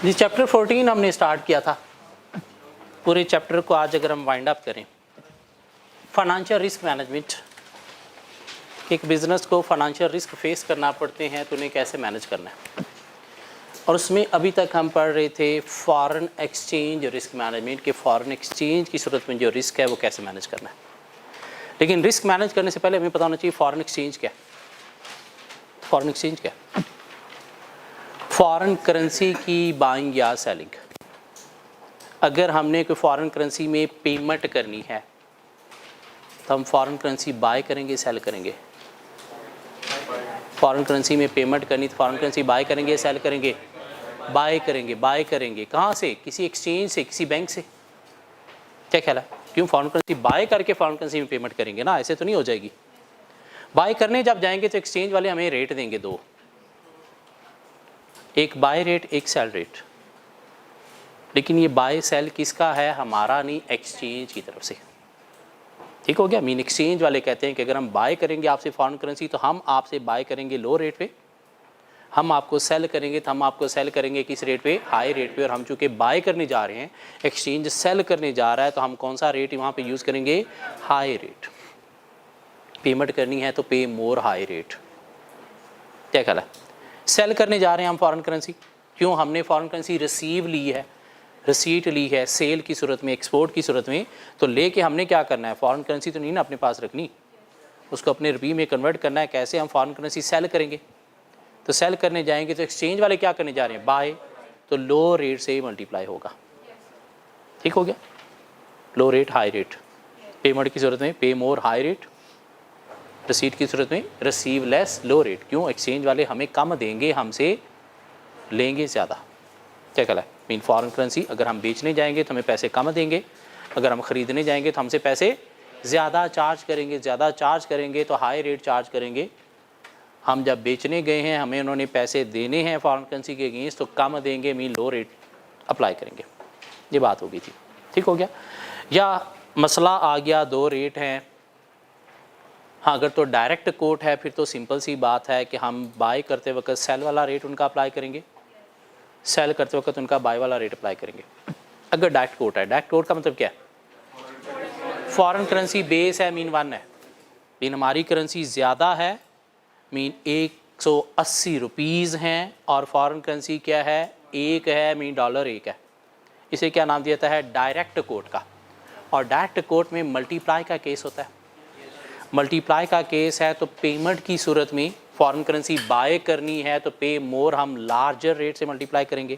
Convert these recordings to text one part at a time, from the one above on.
जी chapter 14 हमने start किया था। पूरे चैप्टर को आज अगर हम वाइंड अप करें, फाइनेंशियल रिस्क मैनेजमेंट, एक बिज़नेस को फाइनेंशियल रिस्क फेस करना पड़ते हैं तो उन्हें कैसे मैनेज करना है। और उसमें अभी तक हम पढ़ रहे थे फॉरेन एक्सचेंज रिस्क मैनेजमेंट के, फॉरेन एक्सचेंज की सूरत में जो रिस्क है वो कैसे मैनेज करना है। लेकिन रिस्क मैनेज करने से पहले हमें पता होना चाहिए फॉरेन एक्सचेंज क्या है। फॉरेन एक्सचेंज क्या है? फॉरेन करेंसी की बाइंग या सेलिंग। अगर हमने कोई फॉरेन करेंसी में पेमेंट करनी है तो हम फॉरेन करेंसी बाय करेंगे, सेल करेंगे। फॉरेन करेंसी में पेमेंट करनी तो फॉरेन करेंसी बाय करेंगे, सेल करेंगे, बाय करेंगे। बाय करेंगे कहाँ से? किसी एक्सचेंज से, किसी बैंक से। क्या ख्याल है? क्यों फॉरेन करेंसी बाय करके फॉरेन करेंसी में पेमेंट करेंगे ना, ऐसे तो नहीं हो जाएगी। बाय करने जब जाएंगे तो एक्सचेंज वाले हमें रेट देंगे दो, एक बाय रेट, एक सेल रेट। लेकिन ये बाय सेल किसका है? हमारा नहीं, एक्सचेंज की तरफ से। ठीक हो गया? मीन एक्सचेंज वाले कहते हैं कि अगर हम बाय करेंगे आपसे फॉरेन करेंसी तो हम आपसे बाय करेंगे लो रेट पे, हम आपको सेल करेंगे तो हम आपको सेल करेंगे किस रेट पे? हाई रेट पे। और हम चूँकि बाय करने जा रहे हैं, एक्सचेंज सेल करने जा रहा है, तो हम कौन सा रेट वहाँ पे यूज़ करेंगे? High rate. पेमेंट करनी है तो पे मोर हाई रेट। क्या ख्याल है? सेल करने जा रहे हैं हम फॉरेन करेंसी, क्यों? हमने फॉरेन करेंसी रिसीव ली है, रिसीट ली है सेल की सूरत में, एक्सपोर्ट की सूरत में। तो लेके हमने क्या करना है? फॉरेन करेंसी तो नहीं ना अपने पास रखनी, उसको अपने रुपये में कन्वर्ट करना है। कैसे? हम फॉरेन करेंसी सेल करेंगे। तो सेल करने जाएंगे तो एक्सचेंज वाले क्या करने जा रहे हैं? बाय। तो लो रेट से मल्टीप्लाई होगा। ठीक हो गया? लो रेट हाई रेट। पेमेंट की सूरत में पे मोर हाई रेट, रिसीट की सूरत में रिसीव लेस लो रेट। क्यों? एक्सचेंज वाले हमें कम देंगे, हमसे लेंगे ज़्यादा। क्या कहला है? मीन फॉरेन करेंसी अगर हम बेचने जाएंगे तो हमें पैसे कम देंगे, अगर हम ख़रीदने जाएंगे तो हमसे पैसे ज़्यादा चार्ज करेंगे। ज़्यादा चार्ज करेंगे तो हाई रेट चार्ज करेंगे। हम जब बेचने गए हैं, हमें उन्होंने पैसे देने हैं फॉरेन करेंसी के अगेंस्ट, तो कम देंगे, मीन लो रेट अप्लाई करेंगे। ये बात हो गई थी। ठीक हो गया? या मसला आ गया दो रेट हैं। हाँ, अगर तो डायरेक्ट कोट है फिर तो सिंपल सी बात है कि हम बाय करते वक्त सेल वाला रेट उनका अप्लाई करेंगे, सेल करते वक्त उनका बाय वाला रेट अप्लाई करेंगे। अगर डायरेक्ट कोट है, डायरेक्ट कोट का मतलब क्या है? फॉरेन करेंसी बेस है, मीन 1 है, मीन हमारी करेंसी ज़्यादा है, मीन 180 रुपीज़ हैं, और फॉरेन करेंसी क्या है? 1 है, मीन डॉलर 1 है। इसे क्या नाम दिया जाता है? डायरेक्ट कोट का। और डायरेक्ट कोट में मल्टीप्लाई का केस होता है। मल्टीप्लाई का केस है तो पेमेंट की सूरत में फॉरेन करेंसी बाय करनी है तो पे मोर हम लार्जर रेट से मल्टीप्लाई करेंगे।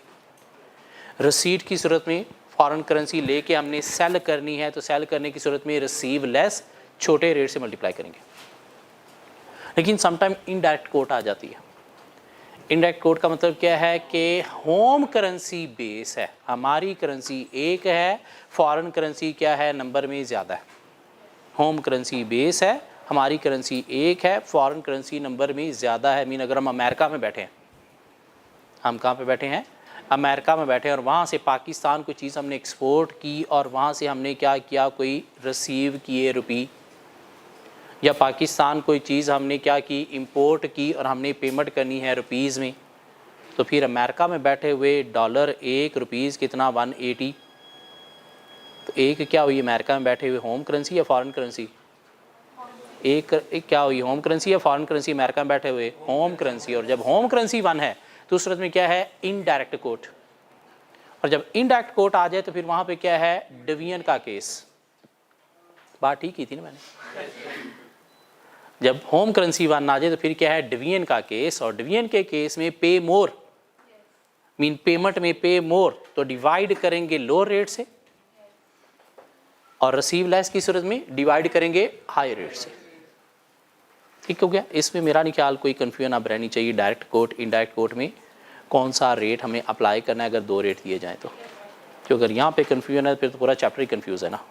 रिसीट की सूरत में फॉरेन करेंसी लेके हमने सेल करनी है तो सेल करने की सूरत में रिसीव लेस छोटे रेट से मल्टीप्लाई करेंगे। लेकिन समटाइम इनडायरेक्ट कोट आ जाती है। इनडायरेक्ट कोट का मतलब क्या है कि होम करेंसी बेस है, हमारी करेंसी 1 है, फॉरेन करेंसी क्या है? नंबर में ज़्यादा है। होम करेंसी बेस है, हमारी करेंसी 1 है, फॉरेन करेंसी नंबर में ज़्यादा है। मीन अगर हम अमेरिका में बैठे हैं, हम कहाँ पे बैठे हैं? अमेरिका में बैठे हैं, और वहाँ से पाकिस्तान कोई चीज़ हमने एक्सपोर्ट की और वहाँ से हमने क्या किया? कोई रिसीव किए रुपये, या पाकिस्तान कोई चीज़ हमने क्या की? इंपोर्ट की और हमने पेमेंट करनी है रुपीज़ में। तो फिर अमेरिका में बैठे हुए डॉलर 1 रुपीज़ कितना? 180। तो एक क्या हुई? अमेरिका में बैठे हुए होम करेंसी या फॉरेन करेंसी? एक क्या हुई? होम करेंसी या फॉरेन करेंसी? अमेरिका में बैठे हुए होम करेंसी। और जब होम करेंसी 1 है तो उस सूरत में क्या है? Indirect coat. और जब इनडायरेक्ट कोट आ जाए तो फिर वहाँ पे क्या है? डिवीजन का केस। बात ठीक की थी ना मैंने? जब होम करेंसी 1 आ जाए तो फिर क्या है? डिवीजन का केस। और डिवीजन के केस में पे मोर, मीन पेमेंट में पे मोर, तो डिवाइड करेंगे लो रेट से, और रिसीव लेस की सूरत में डिवाइड करेंगे हाई रेट से। ठीक हो गया? इसमें मेरा नहीं ख्याल कोई कन्फ्यूजन अब रहनी चाहिए डायरेक्ट कोट इनडायरेक्ट कोट में कौन सा रेट हमें अप्लाई करना है अगर दो रेट दिए जाएँ तो। क्योंकि अगर यहाँ पे कन्फ्यूजन है फिर तो पूरा चैप्टर ही कन्फ्यूज़ है ना।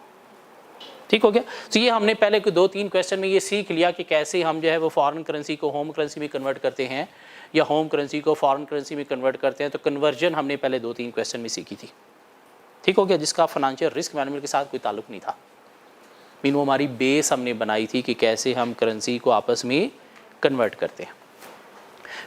ठीक हो गया? तो ये हमने पहले 2-3 क्वेश्चन में ये सीख लिया कि कैसे हम जो है वो फॉरेन करेंसी को होम करेंसी में कन्वर्ट करते हैं, या होम करेंसी को फॉरेन करेंसी में कन्वर्ट करते हैं। तो कन्वर्जन हमने पहले 2-3 क्वेश्चन में सीखी थी। ठीक हो गया? जिसका फाइनेंशियल रिस्क मैनेजमेंट के साथ कोई ताल्लुक नहीं था। मीन वो हमारी बेस हमने बनाई थी कि कैसे हम करेंसी को आपस में कन्वर्ट करते हैं।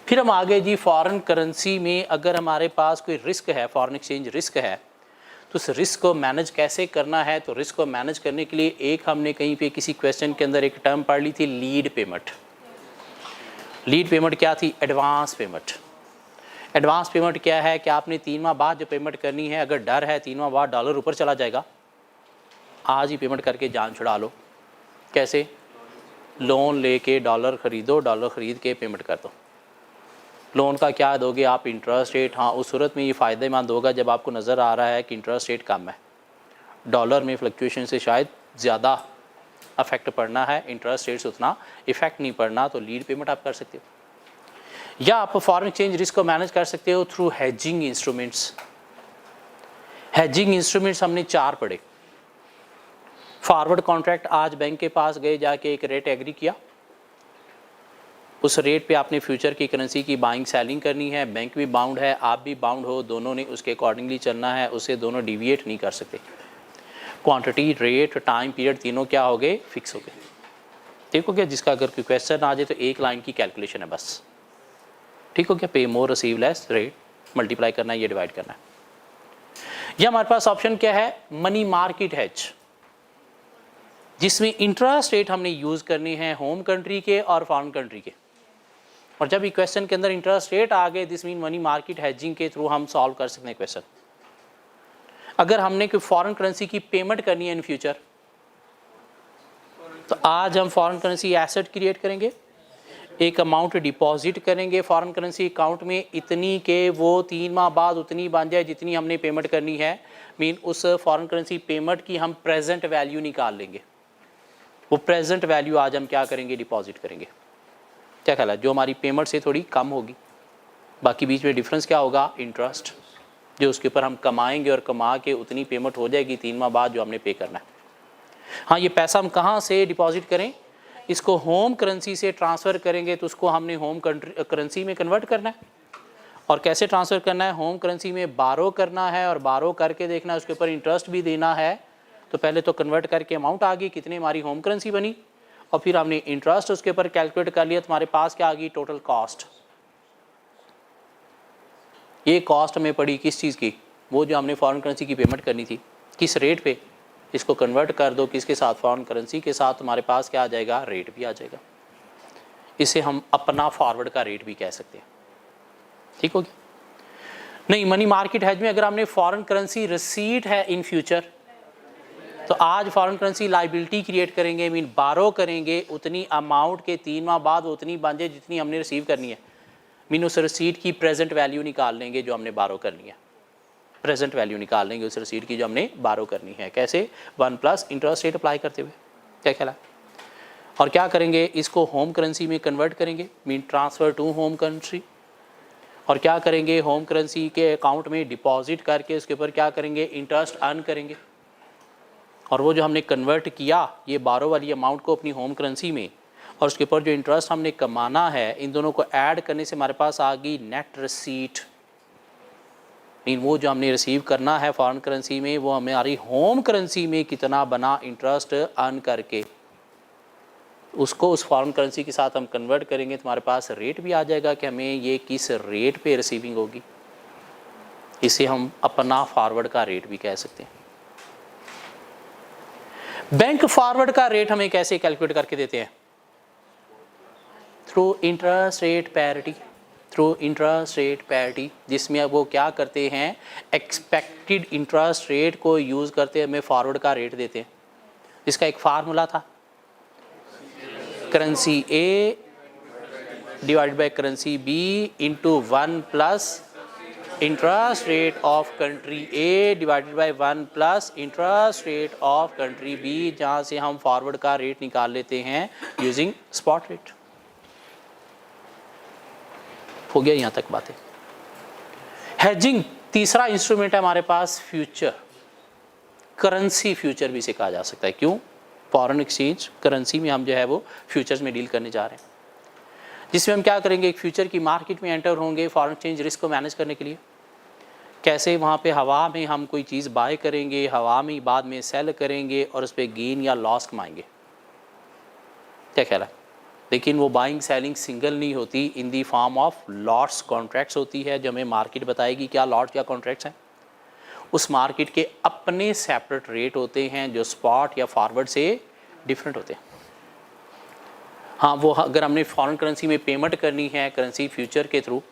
फिर हम आगे जी फॉरेन करेंसी में अगर हमारे पास कोई रिस्क है, फॉरेन एक्सचेंज रिस्क है, तो उस रिस्क को मैनेज कैसे करना है। तो रिस्क को मैनेज करने के लिए एक हमने कहीं पे किसी क्वेश्चन के अंदर एक टर्म पढ़ ली थी, लीड पेमेंट। लीड पेमेंट क्या थी? Advance payment. एडवांस पेमेंट क्या है कि आपने 3 माह बाद जो पेमेंट करनी है, अगर डर है 3 माह बाद डॉलर ऊपर चला जाएगा, आज ही पेमेंट करके जान छुड़ा लो। कैसे? लोन लेके डॉलर ख़रीदो, डॉलर ख़रीद के पेमेंट कर दो। लोन का क्या दोगे आप? Interest rate. हाँ, उस सूरत में ये फ़ायदेमंद होगा जब आपको नज़र आ रहा है कि इंटरेस्ट रेट कम है, डॉलर में फ्लक्चुएशन से शायद ज़्यादा अफेक्ट पड़ना है, इंटरेस्ट रेट से उतना इफेक्ट नहीं पड़ना, तो लीड पेमेंट आप कर सकते हो। या आप फॉरेन एक्सचेंज रिस्क को मैनेज कर सकते हो through hedging instruments. Hedging instruments हमने 4 पढ़े। फॉरवर्ड कॉन्ट्रैक्ट, आज बैंक के पास गए, जाके एक रेट एग्री किया, उस रेट पे आपने फ्यूचर की करेंसी की बाइंग सेलिंग करनी है, बैंक भी बाउंड है, आप भी बाउंड हो, दोनों ने उसके अकॉर्डिंगली चलना है, उससे दोनों डिविएट नहीं कर सकते। क्वांटिटी, रेट, टाइम पीरियड तीनों क्या हो गए? फिक्स हो गए। ठीक हो गया। जिसका अगर कोई क्वेश्चन आ जाए तो एक लाइन की कैलकुलेशन है बस। ठीक हो गया। पे मोर रिसीव लेस, रेट मल्टीप्लाई करना है, ये डिवाइड करना है। ये हमारे पास ऑप्शन क्या है? मनी मार्केट हेज, जिसमें इंटरेस्ट रेट हमने यूज़ करनी है होम कंट्री के और फॉरेन कंट्री के। और जब ये क्वेश्चन के अंदर इंटरेस्ट रेट आ गए, this mean money market hedging के थ्रू हम सॉल्व कर सकते हैं क्वेश्चन। अगर हमने कोई फॉरेन करेंसी की पेमेंट करनी है इन फ्यूचर, तो आज हम फॉरेन करेंसी एसेट क्रिएट करेंगे, एक अमाउंट डिपॉजिट करेंगे फॉरेन करेंसी अकाउंट में, इतनी के वो 3 माह बाद उतनी बन जाए जितनी हमने पेमेंट करनी है। मीन उस फॉरेन करेंसी पेमेंट की हम प्रेजेंट वैल्यू निकाल लेंगे। वो प्रेजेंट वैल्यू आज हम क्या करेंगे? डिपॉजिट करेंगे। क्या ख्याल है? जो हमारी पेमेंट से थोड़ी कम होगी, बाकी बीच में डिफरेंस क्या होगा? इंटरेस्ट, जो उसके ऊपर हम कमाएंगे और कमा के उतनी पेमेंट हो जाएगी 3 माह बाद जो हमने पे करना है। हाँ, ये पैसा हम कहाँ से डिपॉजिट करें? इसको होम करेंसी से ट्रांसफ़र करेंगे, तो उसको हमने होम करेंसी में कन्वर्ट करना है। और कैसे ट्रांसफ़र करना है? होम करेंसी में बारो करना है, और बारो करके देखना है, उसके ऊपर इंटरेस्ट भी देना है। तो पहले तो कन्वर्ट करके अमाउंट आ गई, कितनी हमारी होम करेंसी बनी, और फिर हमने इंटरेस्ट उसके ऊपर कैलकुलेट कर लिया, तो हमारे पास क्या आ गई? Total cost. ये कॉस्ट हमें पड़ी किस चीज़ की? वो जो हमने फॉरेन करेंसी की पेमेंट करनी थी, किस रेट पे? इसको कन्वर्ट कर दो किसके साथ? फॉरेन करेंसी के साथ। हमारे पास क्या आ जाएगा? रेट भी आ जाएगा। इसे हम अपना फॉरवर्ड का रेट भी कह सकते हैं। ठीक हो गया। नहीं, मनी मार्केट हेज में अगर हमने फॉरेन करेंसी रिसीट है इन फ्यूचर, तो आज फॉरेन करेंसी लाइबिलिटी क्रिएट करेंगे, मीन बारो करेंगे उतनी अमाउंट के 3 माह बाद उतनी बन जाए जितनी हमने रिसीव करनी है। मीन उस रिसीट की प्रेजेंट वैल्यू निकाल लेंगे जो हमने बारो करनी है, प्रेजेंट वैल्यू निकाल लेंगे उस रिसीट की जो हमने बारो करनी है। कैसे? 1 प्लस इंटरेस्ट रेट अप्लाई करते हुए। क्या ख्याल है? और क्या करेंगे? इसको होम करेंसी में कन्वर्ट करेंगे, mean transfer to home currency. और क्या करेंगे? होम करेंसी के अकाउंट में डिपॉजिट करके उसके ऊपर क्या करेंगे? इंटरेस्ट अर्न करेंगे। और वो जो हमने कन्वर्ट किया ये बारो वाली अमाउंट को अपनी होम करेंसी में, और उसके ऊपर जो इंटरेस्ट हमने कमाना है, इन दोनों को ऐड करने से हमारे पास आ गई नेट रिसीट। मीन वो जो हमने रिसीव करना है फॉरेन करेंसी में, वो हमारी होम करेंसी में कितना बना इंटरेस्ट अर्न करके, उसको उस फॉरेन करेंसी के साथ हम कन्वर्ट करेंगे, तो हमारे पास रेट भी आ जाएगा कि हमें ये किस रेट पे रिसीविंग होगी। इसे हम अपना फॉरवर्ड का रेट भी कह सकते हैं। बैंक फॉरवर्ड का रेट हमें कैसे कैलकुलेट करके देते हैं? Through interest rate parity. Through interest rate parity, जिसमें वो क्या करते हैं? एक्सपेक्टेड इंटरेस्ट रेट को यूज़ करते हमें फॉरवर्ड का रेट देते हैं। इसका एक फार्मूला था, currency A divide by currency B into 1 plus interest rate of country A divided by 1 plus interest rate of country B, जहाँ से हम फॉरवर्ड का रेट निकाल लेते हैं यूजिंग स्पॉट रेट। हो गया यहाँ तक बातें। हेजिंग तीसरा इंस्ट्रूमेंट है हमारे पास, फ्यूचर करेंसी फ्यूचर भी इसे कहा जा सकता है। क्यों? फॉरेन एक्सचेंज करेंसी में हम जो है वो फ्यूचर्स में डील करने जा रहे हैं, जिसमें हम क्या करेंगे? एक फ्यूचर की मार्केट में एंटर होंगे फॉरेन एक्सचेंज रिस्क को मैनेज करने के लिए। कैसे? वहाँ पे हवा में हम कोई चीज़ बाय करेंगे, हवा में बाद में सेल करेंगे और उस पर गेन या लॉस कमाएंगे। क्या ख्याल है? लेकिन वो बाइंग सेलिंग सिंगल नहीं होती, in the form of lots contracts होती है, जो हमें मार्केट बताएगी क्या लॉट क्या कॉन्ट्रैक्ट्स हैं। उस मार्केट के अपने सेपरेट रेट होते हैं जो स्पॉट या फॉरवर्ड से डिफरेंट होते हैं। हाँ, वो अगर हमने फॉरेन करेंसी में पेमेंट करनी है करेंसी फ्यूचर के थ्रू,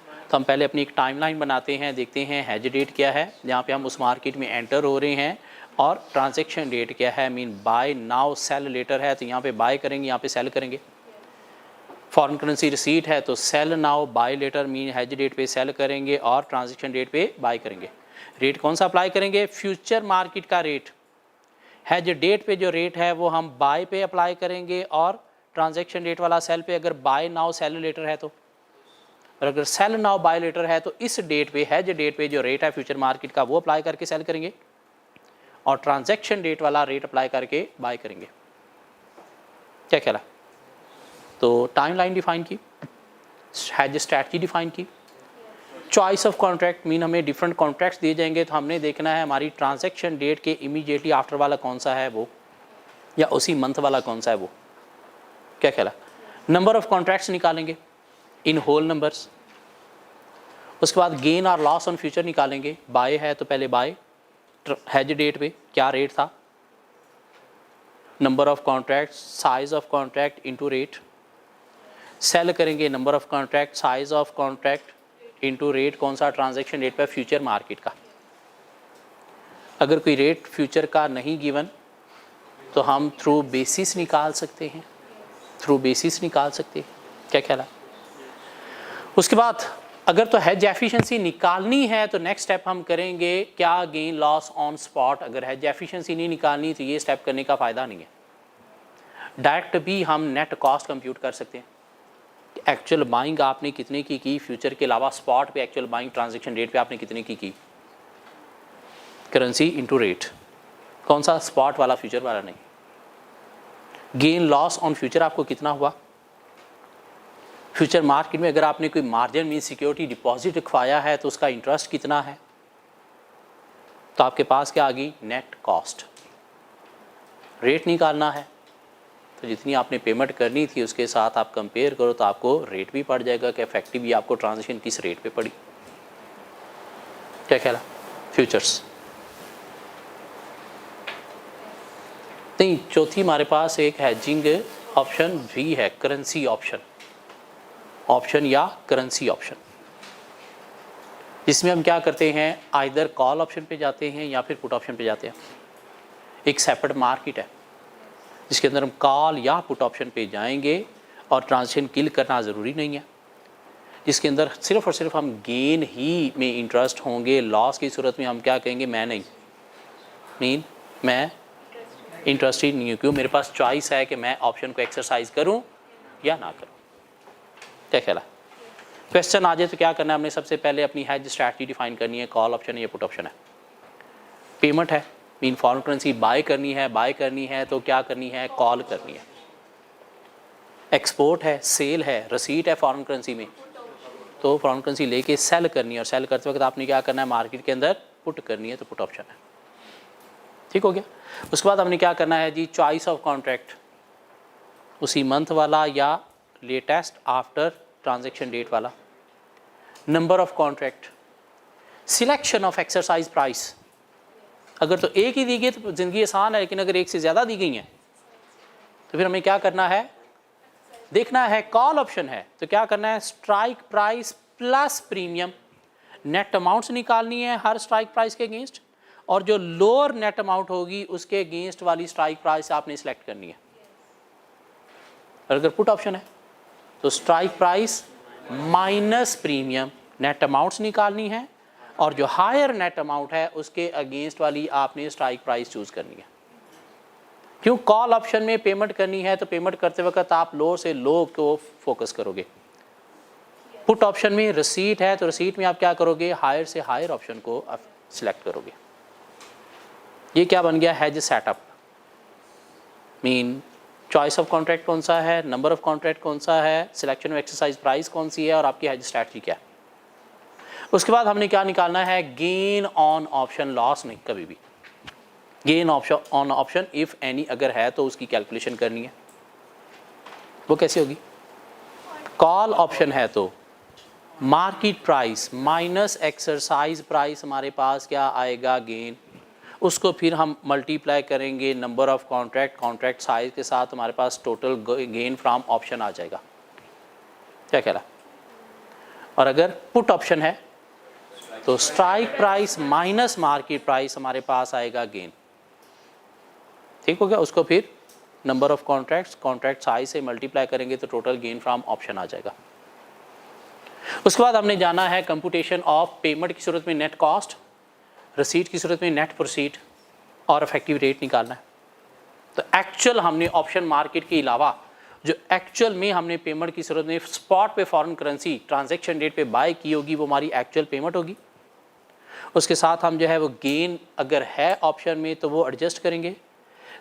तो हम पहले अपनी एक टाइमलाइन बनाते हैं, देखते हैं हेज डेट क्या है जहाँ पे हम उस मार्केट में एंटर हो रहे हैं, और ट्रांजैक्शन डेट क्या है, mean buy now sell later है तो यहाँ पे बाय करेंगे, यहाँ पे सेल करेंगे। फॉरेन करेंसी रिसीट है तो sell now buy later mean hedge date पे सेल करेंगे और ट्रांजैक्शन डेट पे बाय करेंगे। रेट कौन सा अप्लाई करेंगे, फ्यूचर मार्केट का रेट। हेज डेट पे जो रेट है वो हम बाय पे अप्लाई करेंगे, और ट्रांजैक्शन डेट वाला सेल पे अगर बाय नाउ सेल लेटर है तो, और अगर सेल नाउ बाय लेटर है तो इस डेट पे हेज डेट पे जो रेट है फ्यूचर मार्केट का वो अप्लाई करके सेल करेंगे, और ट्रांजैक्शन डेट वाला रेट अप्लाई करके बाय करेंगे। क्या ख्याल है? तो टाइमलाइन डिफाइन की, हेज स्ट्रैटेजी डिफाइन की, चॉइस ऑफ कॉन्ट्रैक्ट मीन हमें डिफरेंट कॉन्ट्रैक्ट्स दिए जाएंगे तो हमने देखना है हमारी ट्रांजैक्शन डेट के इमीडिएटली आफ्टर वाला कौन सा है वो, या उसी मंथ वाला कौन सा है वो। क्या ख्याल है? नंबर ऑफ कॉन्ट्रैक्ट्स निकालेंगे इन होल नंबर्स। उसके बाद गेन और लॉस ऑन फ्यूचर निकालेंगे। बाय है तो पहले बाय, हेज डेट पे क्या रेट था, number of contract, size of contract into rate. Sell करेंगे number of contract, size of contract into rate, कौन सा, ट्रांजैक्शन डेट पे फ्यूचर मार्केट का। अगर कोई रेट फ्यूचर का नहीं गिवन तो हम थ्रू बेसिस निकाल सकते हैं, थ्रू बेसिस निकाल सकते हैं। क्या ख्याल है? उसके बाद अगर तो हेज एफिशिएंसी निकालनी है तो नेक्स्ट स्टेप हम करेंगे क्या, गेन लॉस ऑन स्पॉट। अगर हेज एफिशिएंसी नहीं निकालनी तो ये स्टेप करने का फ़ायदा नहीं है। डायरेक्ट भी हम नेट कॉस्ट कंप्यूट कर सकते हैं, एक्चुअल बाइंग आपने कितने की फ्यूचर के अलावा स्पॉट पे एक्चुअल बाइंग ट्रांजैक्शन डेट पे आपने कितने की करेंसी इनटू रेट, कौन सा, स्पॉट वाला, फ्यूचर वाला नहीं। गेन लॉस ऑन फ्यूचर आपको कितना हुआ फ्यूचर मार्केट में। अगर आपने कोई मार्जिन मीन सिक्योरिटी डिपॉजिट रखवाया है तो उसका इंटरेस्ट कितना है, तो आपके पास क्या आ गई, नेट कॉस्ट। रेट निकालना है तो जितनी आपने पेमेंट करनी थी उसके साथ आप कंपेयर करो तो आपको रेट भी पड़ जाएगा कि इफेक्टिवली आपको ट्रांजैक्शन किस रेट पे पड़ी। क्या ख्याल है? फ्यूचर्स नहीं, चौथी हमारे पास एक हैजिंग ऑप्शन भी है, करेंसी ऑप्शन, ऑप्शन या करेंसी ऑप्शन, जिसमें हम क्या करते हैं, आइदर कॉल ऑप्शन पे जाते हैं या फिर पुट ऑप्शन पे जाते हैं। एक सेपरेट मार्केट है जिसके अंदर हम कॉल या पुट ऑप्शन पे जाएंगे और ट्रांजैक्शन किल करना ज़रूरी नहीं है, जिसके अंदर सिर्फ और सिर्फ हम गेन ही में इंटरेस्ट होंगे। लॉस की सूरत में हम क्या कहेंगे, मैं नहीं, मीन मैं इंटरेस्टेड नहीं हूँ, क्यों, मेरे पास चॉइस है कि मैं ऑप्शन को एक्सरसाइज करूँ या ना करूँ। क्या ख्याल है? क्वेश्चन आ जाए तो क्या करना है, हमने सबसे पहले अपनी हेज स्ट्रैटेजी डिफाइन करनी है, कॉल ऑप्शन है या पुट ऑप्शन है। पेमेंट है मीन फॉरेन करेंसी बाय करनी है तो क्या करनी है, कॉल करनी है। एक्सपोर्ट है, सेल है, रसीट है फॉरेन करेंसी में, तो फॉरेन करेंसी लेके सेल करनी है, और सेल करते वक्त आपने क्या करना है, मार्केट के अंदर पुट करनी है, तो पुट ऑप्शन है। ठीक हो गया। उसके बाद हमने क्या करना है जी, चॉइस ऑफ कॉन्ट्रैक्ट, उसी मंथ वाला या लेटेस्ट आफ्टर ट्रांजैक्शन डेट वाला। Number of contract, selection of exercise price. अगर तो एक ही दी गई तो ज़िंदगी आसान है, लेकिन अगर एक से ज़्यादा दी गई हैं तो फिर हमें क्या करना है, देखना है। कॉल ऑप्शन है तो क्या करना है, strike price plus premium, net amounts निकालनी है हर स्ट्राइक प्राइस के अगेंस्ट, और जो लोअर नेट अमाउंट होगी उसके अगेंस्ट वाली स्ट्राइक प्राइस आपने सिलेक्ट करनी है। और अगर पुट ऑप्शन है तो strike price minus premium, net amounts निकालनी है, और जो हायर नेट अमाउंट है उसके अगेंस्ट वाली आपने स्ट्राइक प्राइस चूज करनी है। क्यों, कॉल ऑप्शन में पेमेंट करनी है तो पेमेंट करते वक्त आप लो से लो को फोकस करोगे। पुट ऑप्शन में रिसीट है तो रिसीट में आप क्या करोगे, हायर से हायर ऑप्शन को सिलेक्ट करोगे। ये क्या बन गया, hedge setup, mean choice of contract कौन सा है, नंबर ऑफ कॉन्ट्रैक्ट कौन सा है, सिलेक्शन ऑफ एक्सरसाइज प्राइस कौन सी है, और आपकी हेज स्ट्रैटेजी क्या है। उसके बाद हमने क्या निकालना है, गेन ऑन ऑप्शन, लॉस नहीं कभी भी, gain option on option if any, अगर है तो उसकी कैलकुलेशन करनी है। वो कैसे होगी? कॉल ऑप्शन है तो market price minus exercise price हमारे पास क्या आएगा? गेन। उसको फिर हम मल्टीप्लाई करेंगे नंबर ऑफ कॉन्ट्रैक्ट साइज के साथ, हमारे पास टोटल गेन फ्रॉम ऑप्शन आ जाएगा। क्या कह रहा? और अगर पुट ऑप्शन है तो strike price minus market price हमारे पास आएगा गेन। ठीक हो गया? उसको फिर नंबर ऑफ कॉन्ट्रैक्ट साइज से मल्टीप्लाई करेंगे तो टोटल गेन फ्रॉम ऑप्शन आ जाएगा। उसके बाद हमने जाना है कंप्यूटेशन ऑफ पेमेंट की सूरत में नेट कॉस्ट, रसीट की सूरत में नेट प्रोसीड और इफेक्टिव रेट निकालना है। तो एक्चुअल हमने ऑप्शन मार्केट के अलावा जो एक्चुअल में हमने पेमेंट की सूरत में स्पॉट पे फॉरेन करेंसी ट्रांजैक्शन डेट पे बाय की होगी, वो हमारी एक्चुअल पेमेंट होगी। उसके साथ हम जो है वो गेन अगर है ऑप्शन में तो वो एडजस्ट करेंगे,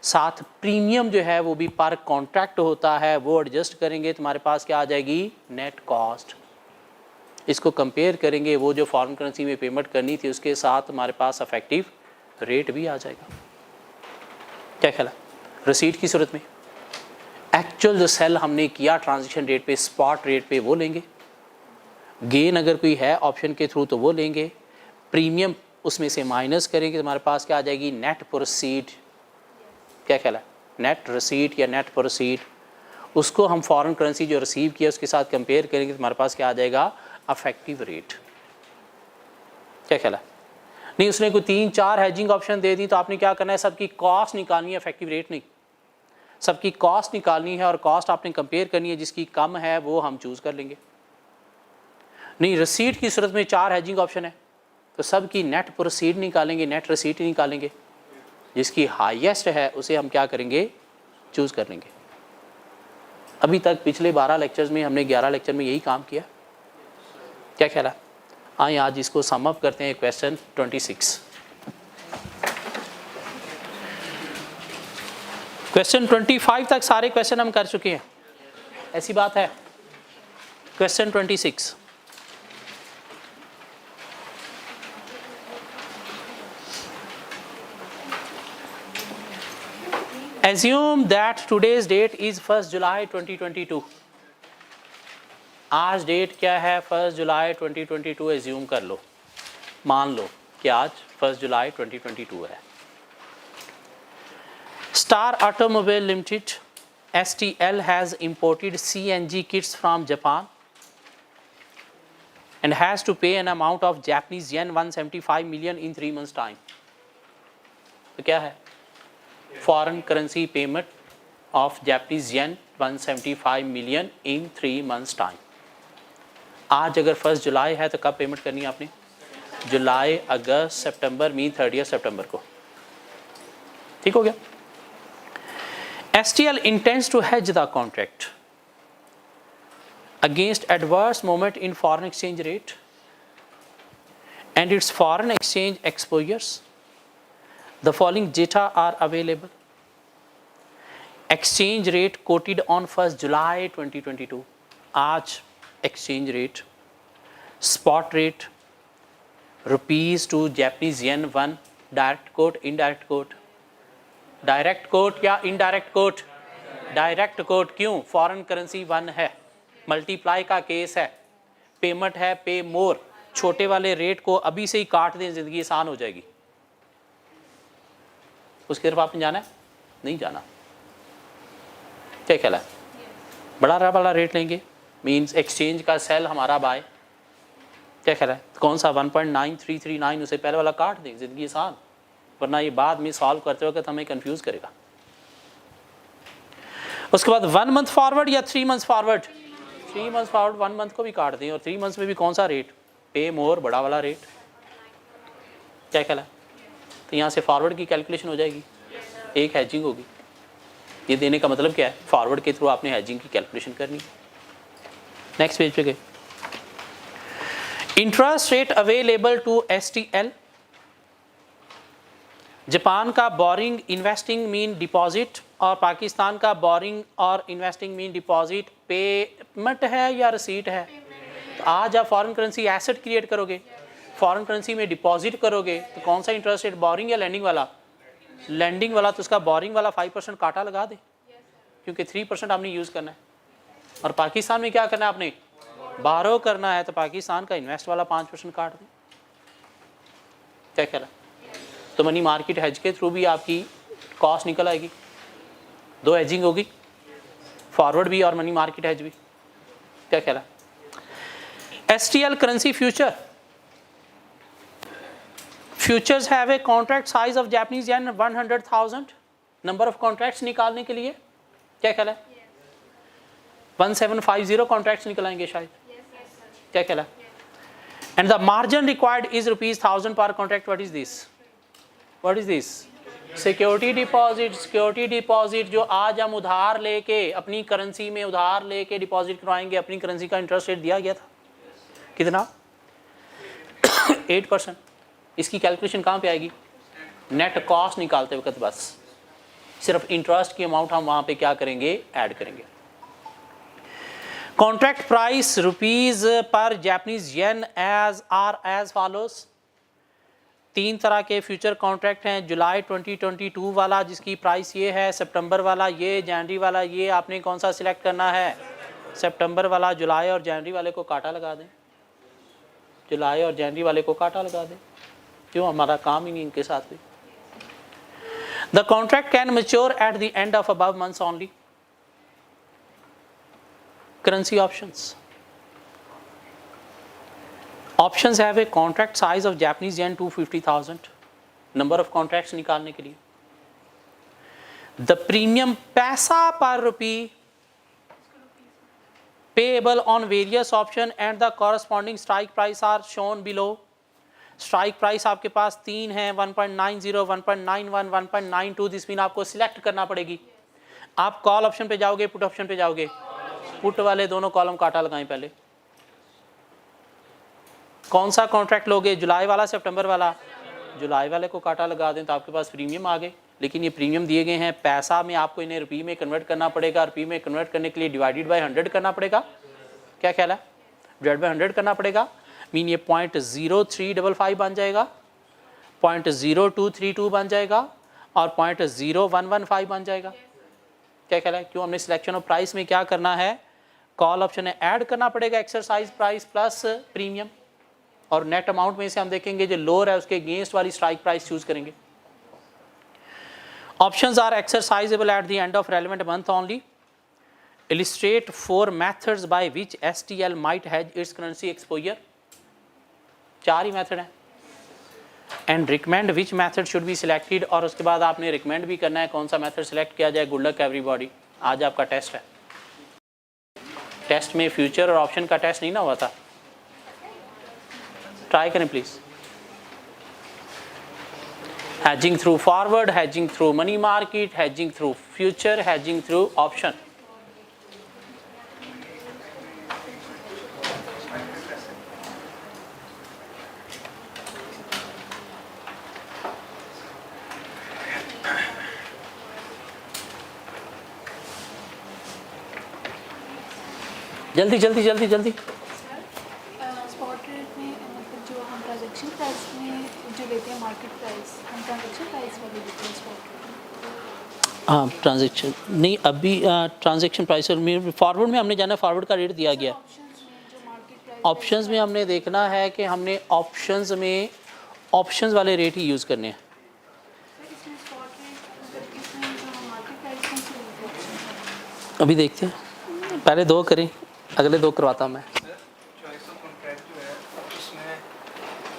साथ प्रीमियम जो है वो भी पर कॉन्ट्रैक्ट होता है वो एडजस्ट करेंगे। तुम्हारे पास क्या आ जाएगी? Net cost. इसको कंपेयर करेंगे वो जो फॉरेन करेंसी में पेमेंट करनी थी उसके साथ हमारे पास इफेक्टिव रेट भी आ जाएगा। क्या ख्याल है? रसीट की सूरत में एक्चुअल जो सेल हमने किया ट्रांजैक्शन रेट पे स्पॉट रेट पे वो लेंगे, गेन अगर कोई है ऑप्शन के थ्रू तो वो लेंगे, प्रीमियम उसमें से माइनस करेंगे तो हमारे पास क्या आ जाएगी? Net proceed. क्या ख्याल है? नेट रसीट या नेट प्रोसीड, उसको हम फॉरेन करेंसी जो रिसीव किया उसके साथ कंपेयर करेंगे तो हमारे पास क्या आ जाएगा? Effective rate. क्या ख्याल है? नहीं उसने कोई 3-4 हेजिंग ऑप्शन दे दी तो आपने क्या करना है? सबकी कॉस्ट निकालनी है, इफेक्टिव रेट नहीं। सबकी कॉस्ट निकालनी है और कॉस्ट आपने कंपेयर करनी है, जिसकी कम है वो हम चूज कर लेंगे। नहीं रसीट की सूरत में 4 हेजिंग ऑप्शन है तो सबकी नेट प्रोसीड निकालेंगे, नेट रसीट निकालेंगे, जिसकी हाईएस्ट है उसे हम क्या करेंगे? चूज कर लेंगे। अभी तक पिछले 12 लेक्चर्स में हमने 11 लेक्चर में यही काम किया। क्या ख्याल है? आइए आज इसको सम अप करते हैं। क्वेश्चन 26। क्वेश्चन 25 तक सारे क्वेश्चन हम कर चुके हैं, ऐसी बात है। Question 26 Assume that today's date is 1st July 2022. आज डेट क्या है? 1st जुलाई 2022 एज्यूम कर लो, मान लो कि आज 1st जुलाई 2022 है। Star automobile limited STL has imported CNG kits from Japan and has to pay an amount of Japanese yen 175 million in 3 months time. तो क्या है? Foreign currency payment of Japanese yen 175 million in 3 months time. आज अगर 1st जुलाई है तो कब payment करनी है आपने? जुलाई, अगस्त, सितंबर मीन 30 सितंबर को। ठीक हो गया? STL intends to hedge the contract against adverse movement in foreign exchange rate and its foreign exchange exposures. The following data are available. Exchange rate quoted on 1st July 2022. आज exchange rate, spot rate, rupees to Japanese yen 1, direct quote, indirect quote. Direct quote या indirect coat? Direct quote. क्यों? Foreign currency 1 है, multiply का case है, payment है पे मोर। छोटे वाले रेट को अभी से ही काट दें, जिंदगी आसान हो जाएगी। उसकी तरफ आपने जाना है? नहीं जाना। क्या ख्याल है? बड़ा वाला रेट लेंगे, मींस एक्सचेंज का सेल हमारा बाय। क्या ख्याल है? कौन सा 1.9339, उसे पहले वाला काट दें, जिंदगी आसान, वरना ये बाद में सॉल्व करते वक्त हमें कंफ्यूज करेगा। उसके बाद 1 मंथ फॉरवर्ड या 3 month forward? 3 month forward 1 month को भी काट दें, और 3 मंथ्स में भी कौन सा रेट? पे मोर, बड़ा वाला रेट। क्या ख्याल है? तो यहाँ से फॉरवर्ड की कैलकुलेशन हो जाएगी, एक हैजिंग होगी। ये देने का मतलब क्या है? फॉरवर्ड के थ्रू आपने हैजिंग की कैलकुलेशन करनी। नेक्स्ट पेज पे गए। Interest rate available to STL। Japan का बोरिंग इन्वेस्टिंग मीन डिपॉजिट और पाकिस्तान का बोरिंग और इन्वेस्टिंग मीन डिपॉजिट पेमेंट है या रिसीट है? तो आज आप फॉरेन करेंसी एसेट क्रिएट करोगे, फॉरेन करेंसी में डिपॉजिट करोगे, तो कौन सा इंटरेस्ट रेट? बोरिंग या लैंडिंग वाला? लैंडिंग वाला। तो उसका बोरिंग वाला 5% काटा लगा दे, क्योंकि 3% आपने यूज़ करना है। और पाकिस्तान में क्या करना है आपने, बारो करना है, तो पाकिस्तान का इन्वेस्ट वाला 5% काट दें, क्या कह रहा है। तो मनी मार्केट हेज के थ्रू भी आपकी कॉस्ट निकल आएगी, दो हेजिंग होगी, फॉरवर्ड भी और मनी मार्केट हेज भी, क्या कह रहा है। STL currency future, futures have a contract size of Japanese yen 100,000, number of contracts निकालने के लिए क्या कह रहा है, 1750 कॉन्ट्रैक्ट्स निकलाएंगे शायद, क्या कह रहा है। And the margin required is ₹1000 पर contract. What is this, what is this, security deposit. Security deposit जो आज हम उधार लेके अपनी करेंसी में उधार लेके डिपॉजिट करवाएंगे, अपनी करेंसी का इंटरेस्ट रेट दिया गया था कितना 8%। इसकी कैलकुलेशन कहाँ पे आएगी, नेट कॉस्ट निकालते वक्त बस सिर्फ इंटरेस्ट की अमाउंट हम वहाँ पे क्या करेंगे, ऐड करेंगे। कॉन्ट्रैक्ट प्राइस रुपीज पर जापानीज येन एज फॉलोज। 3 तरह के फ्यूचर कॉन्ट्रैक्ट हैं, जुलाई 2022 वाला जिसकी प्राइस ये है, सितंबर वाला ये, जनवरी वाला ये। आपने कौन सा सिलेक्ट करना है, सितंबर वाला। जुलाई और जनवरी वाले को काटा लगा दें, जुलाई और जनवरी वाले को काटा लगा दें, क्यों, हमारा काम ही नहीं इनके साथ भी। The contract can mature at the end of above months only. Currency options, options have a contract size of Japanese yen 250,000, number of contracts निकालने के लिए। The premium paisa per rupee payable on various option and the corresponding strike price are shown below. Strike price आपके पास 3 है, 1.90, 1.91, 1.92। This mean आपको select करना पड़ेगी। आप कॉल ऑप्शन पे जाओगे, पुट ऑप्शन पे जाओगे, पुट वाले दोनों कॉलम काटा लगाएं। पहले कौन सा कॉन्ट्रैक्ट लोगे, जुलाई वाला, सितंबर वाला। जुलाई वाले को काटा लगा दें तो आपके पास प्रीमियम आ गए, लेकिन ये प्रीमियम दिए गए हैं पैसा में, आपको इन्हें रुपये में कन्वर्ट करना पड़ेगा। रुपये में कन्वर्ट करने के लिए डिवाइडेड बाय 100 करना पड़ेगा, क्या ख्याल है, डिवाइड बाय 100 करना पड़ेगा। मीन ये 0.0355 बन जाएगा, 0.0232 बन जाएगा और 0.0115 बन जाएगा, क्या ख्याल है। क्यों, हमने सिलेक्शन ऑफ प्राइस में क्या करना है, कॉल ऑप्शन है, ऐड करना पड़ेगा एक्सरसाइज प्राइस प्लस प्रीमियम, और नेट अमाउंट में से हम देखेंगे जो लोअर है उसके अगेंस्ट वाली स्ट्राइक प्राइस चूज करेंगे। Options are exercisable at the end of relevant month only. Illustrate 4 methods by which STL might hedge its currency exposure. 4 ही मेथड हैं। And recommend which method should be selected, और उसके बाद आपने recommend भी करना है कौन सा मेथड सिलेक्ट किया जाए। गुड लक एवरीबॉडी, आज आपका टेस्ट है। टेस्ट में फ्यूचर और ऑप्शन का टेस्ट नहीं ना हुआ था, ट्राई करें please. hedging through forward, hedging through money market, hedging through future, hedging through option. जल्दी जल्दी जल्दी जल्दी। स्पॉट रेट में मतलब जो हम ट्रांजैक्शन प्राइस में जो लेते हैं मार्केट प्राइस, हम ट्रांजैक्शन प्राइस वाली लेते हैं स्पॉट रेट। हाँ, ट्रांजैक्शन नहीं, अभी ट्रांजैक्शन प्राइस में फॉरवर्ड में हमने जाना, फॉरवर्ड का रेट दिया गया। ऑप्शंस में हमने देखना है कि हमने ऑप्शंस में ऑप्शंस वाले रेट ही यूज़ करने हैं। अभी देखते हैं, पहले 2 करें, अगले 2 करवाता मैं।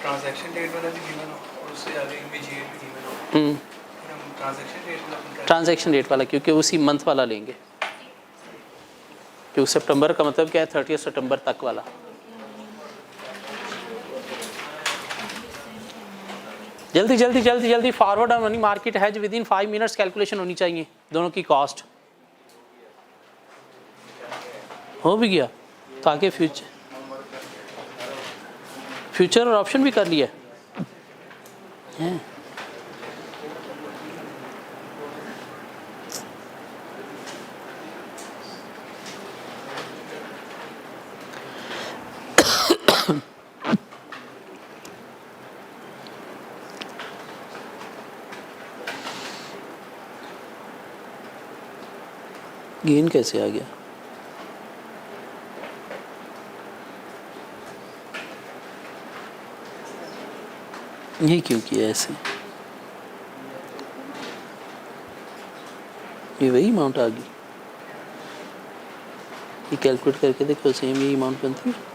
ट्रांजैक्शन डेट वाला भी गिवन हो और उससे ज़्यादा इमीडिएट भी गिवन हो। हम ट्रांजैक्शन डेट वाला क्योंकि उसी मंथ वाला लेंगे, क्योंकि सितंबर का मतलब क्या है, 30 सितंबर तक वाला। जल्दी जल्दी जल्दी जल्दी। फॉरवर्ड और money market has with in 5 minutes calculation होनी चाहिए, दोनों की कॉस्ट। हो भी गया तो आगे फ्यूचर और ऑप्शन भी कर लिया है। गेन कैसे आ गया? ये क्यों किया ऐसे? ये वही अमाउंट आ गई? ये कैलकुलेट करके देखो, सेम यही अमाउंट बनती है।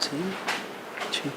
सही, ठीक।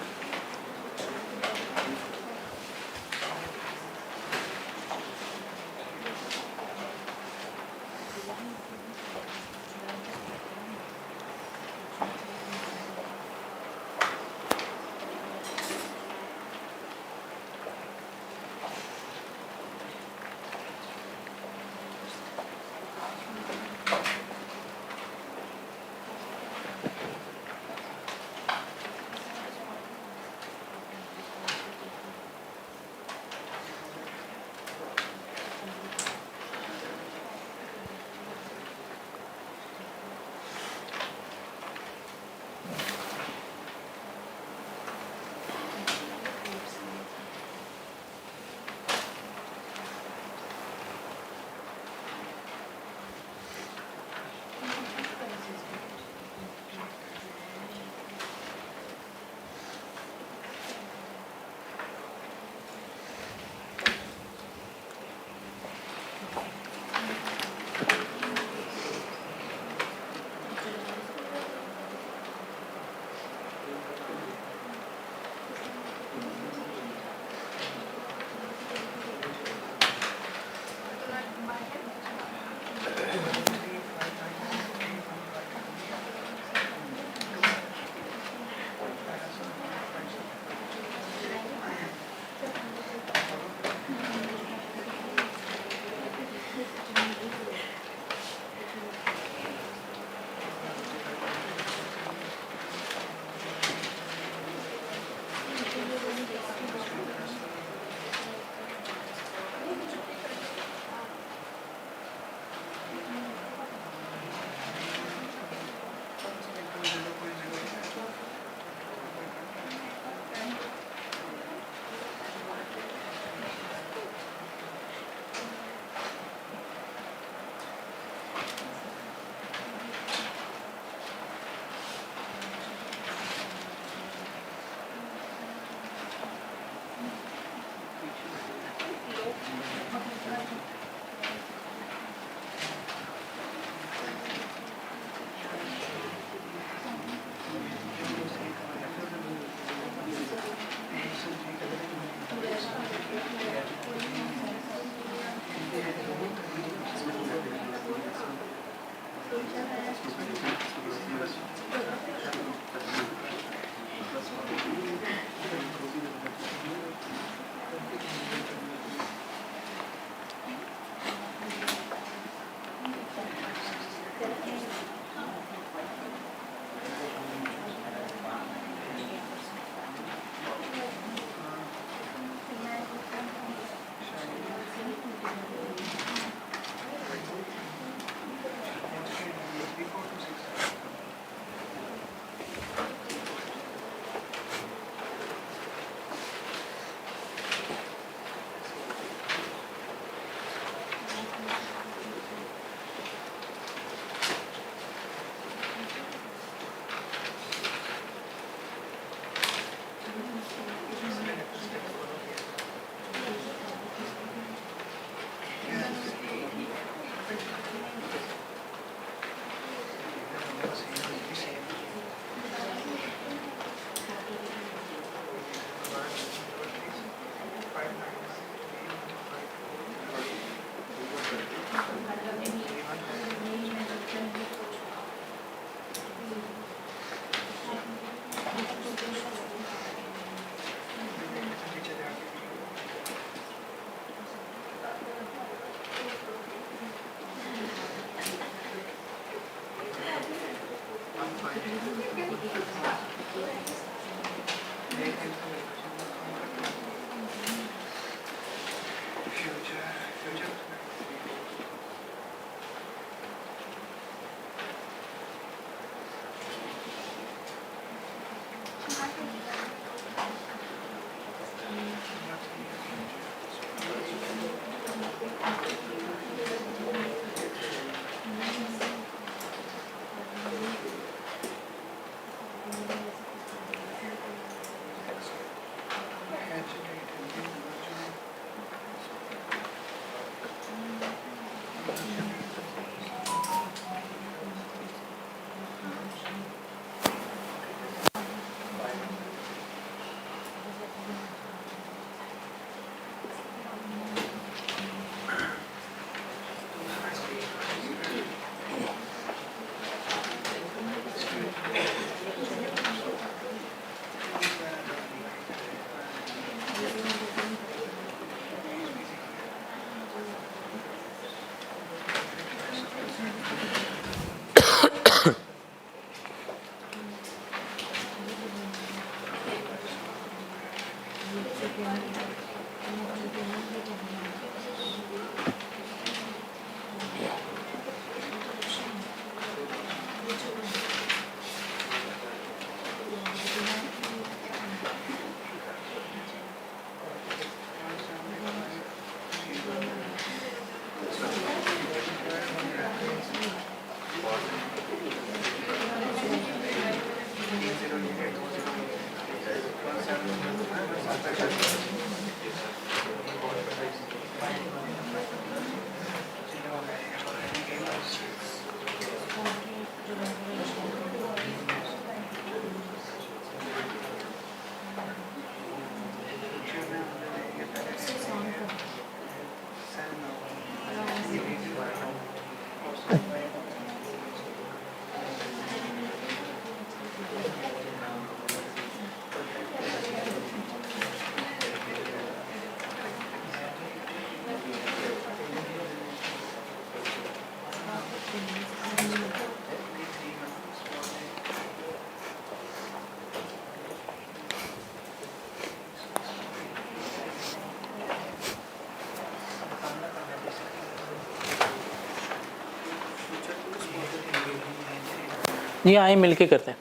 जी आए मिल के करते हैं।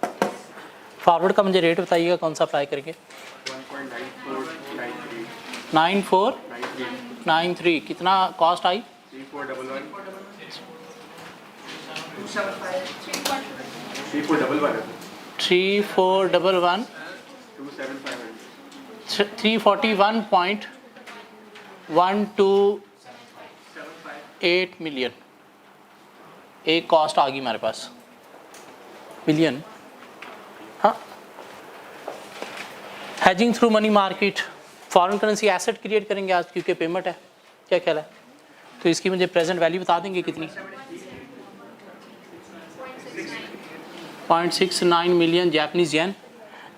फॉरवर्ड का मुझे रेट बताइएगा कौन सा अप्लाई करेंगे। 9493 कितना कॉस्ट आई? 3411 341.128 मिलियन एक कॉस्ट आ गई हमारे पास। मिलियन हाँ। Hedging through money market foreign currency asset create करेंगे आज क्योंकि पेमेंट है, क्या ख्याल है? तो इसकी मुझे प्रेजेंट वैल्यू बता देंगे कितनी? 0.69 मिलियन जापानीज येन।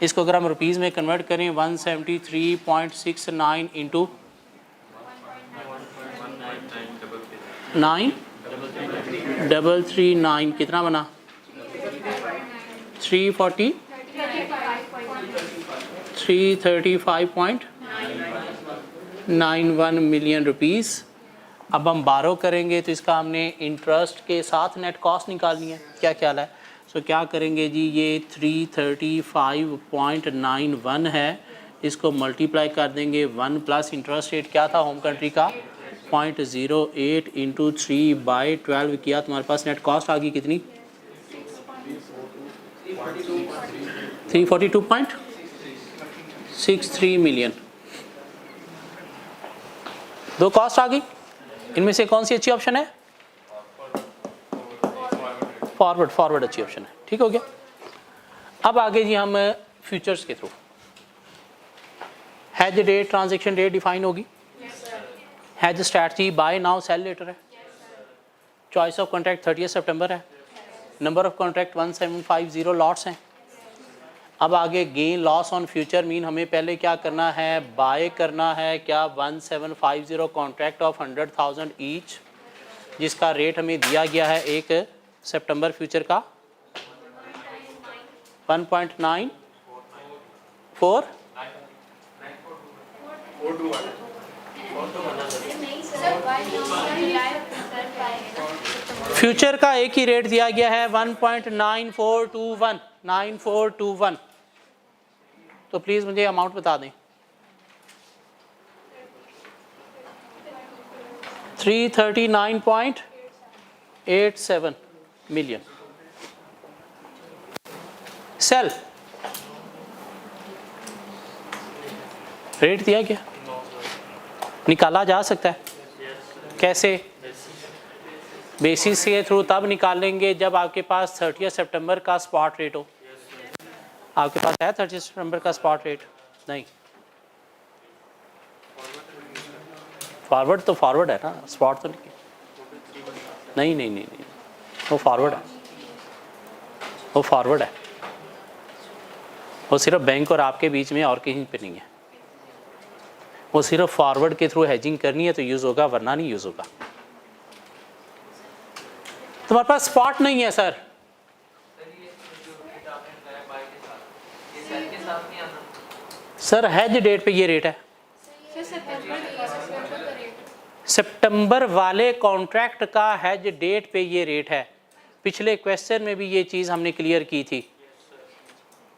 इसको अगर हम रुपीज़ में कन्वर्ट करें 173.69 इंटू 9339 कितना बना? 335.91 मिलियन रुपीज़। अब हम बारो करेंगे तो इसका हमने इंटरेस्ट के साथ नेट कॉस्ट निकालनी है, क्या ख्याल है? सो क्या करेंगे जी, ये 335.91 है, इसको मल्टीप्लाई कर देंगे 1 प्लस इंटरेस्ट रेट क्या था होम कंट्री का 0.08 इंटू 3/12 किया, तुम्हारे पास नेट कॉस्ट आ गई कितनी? 342.63 मिलियन। दो कॉस्ट आ गई, इनमें से कौन सी अच्छी ऑप्शन है? फॉरवर्ड अच्छी ऑप्शन है, ठीक हो गया। अब आगे जी हम फ्यूचर्स के through hedge date transaction date define होगी। Hedge strategy buy now sell later है। चॉइस ऑफ कॉन्ट्रैक्ट 30 सितंबर है। नंबर ऑफ कॉन्ट्रैक्ट 1750 लॉट्स हैं। अब आगे gain loss on future mean हमें पहले क्या करना है, बाय करना है क्या 1750 कॉन्ट्रैक्ट ऑफ 100,000 ईच, जिसका रेट हमें दिया गया है 1 सितंबर फ्यूचर का 1.94 फ्यूचर का एक ही रेट दिया गया है 1.9421 9421। तो प्लीज मुझे अमाउंट बता दें। 339.87 मिलियन। सेल रेट दिया गया, निकाला जा सकता है। कैसे? बेसिस के थ्रू तब निकालेंगे जब आपके पास 30 सितंबर का स्पॉट रेट हो। आपके पास है 30 सितंबर का स्पॉट रेट? नहीं। फॉरवर्ड तो फॉरवर्ड है ना, स्पॉट तो नहीं। नहीं, वो फॉरवर्ड है, वो फॉरवर्ड है। वो सिर्फ बैंक और आपके बीच में, और कहीं पे नहीं है। वो सिर्फ फॉरवर्ड के थ्रू हेजिंग करनी है तो यूज़ होगा, वरना नहीं यूज़ होगा। तुम्हारे पास स्पॉट नहीं है सर। सर हेज डेट पे ये रेट है। सितंबर वाले कॉन्ट्रैक्ट का हेज डेट पे ये रेट है। पिछले क्वेश्चन में भी ये चीज़ हमने क्लियर की थी।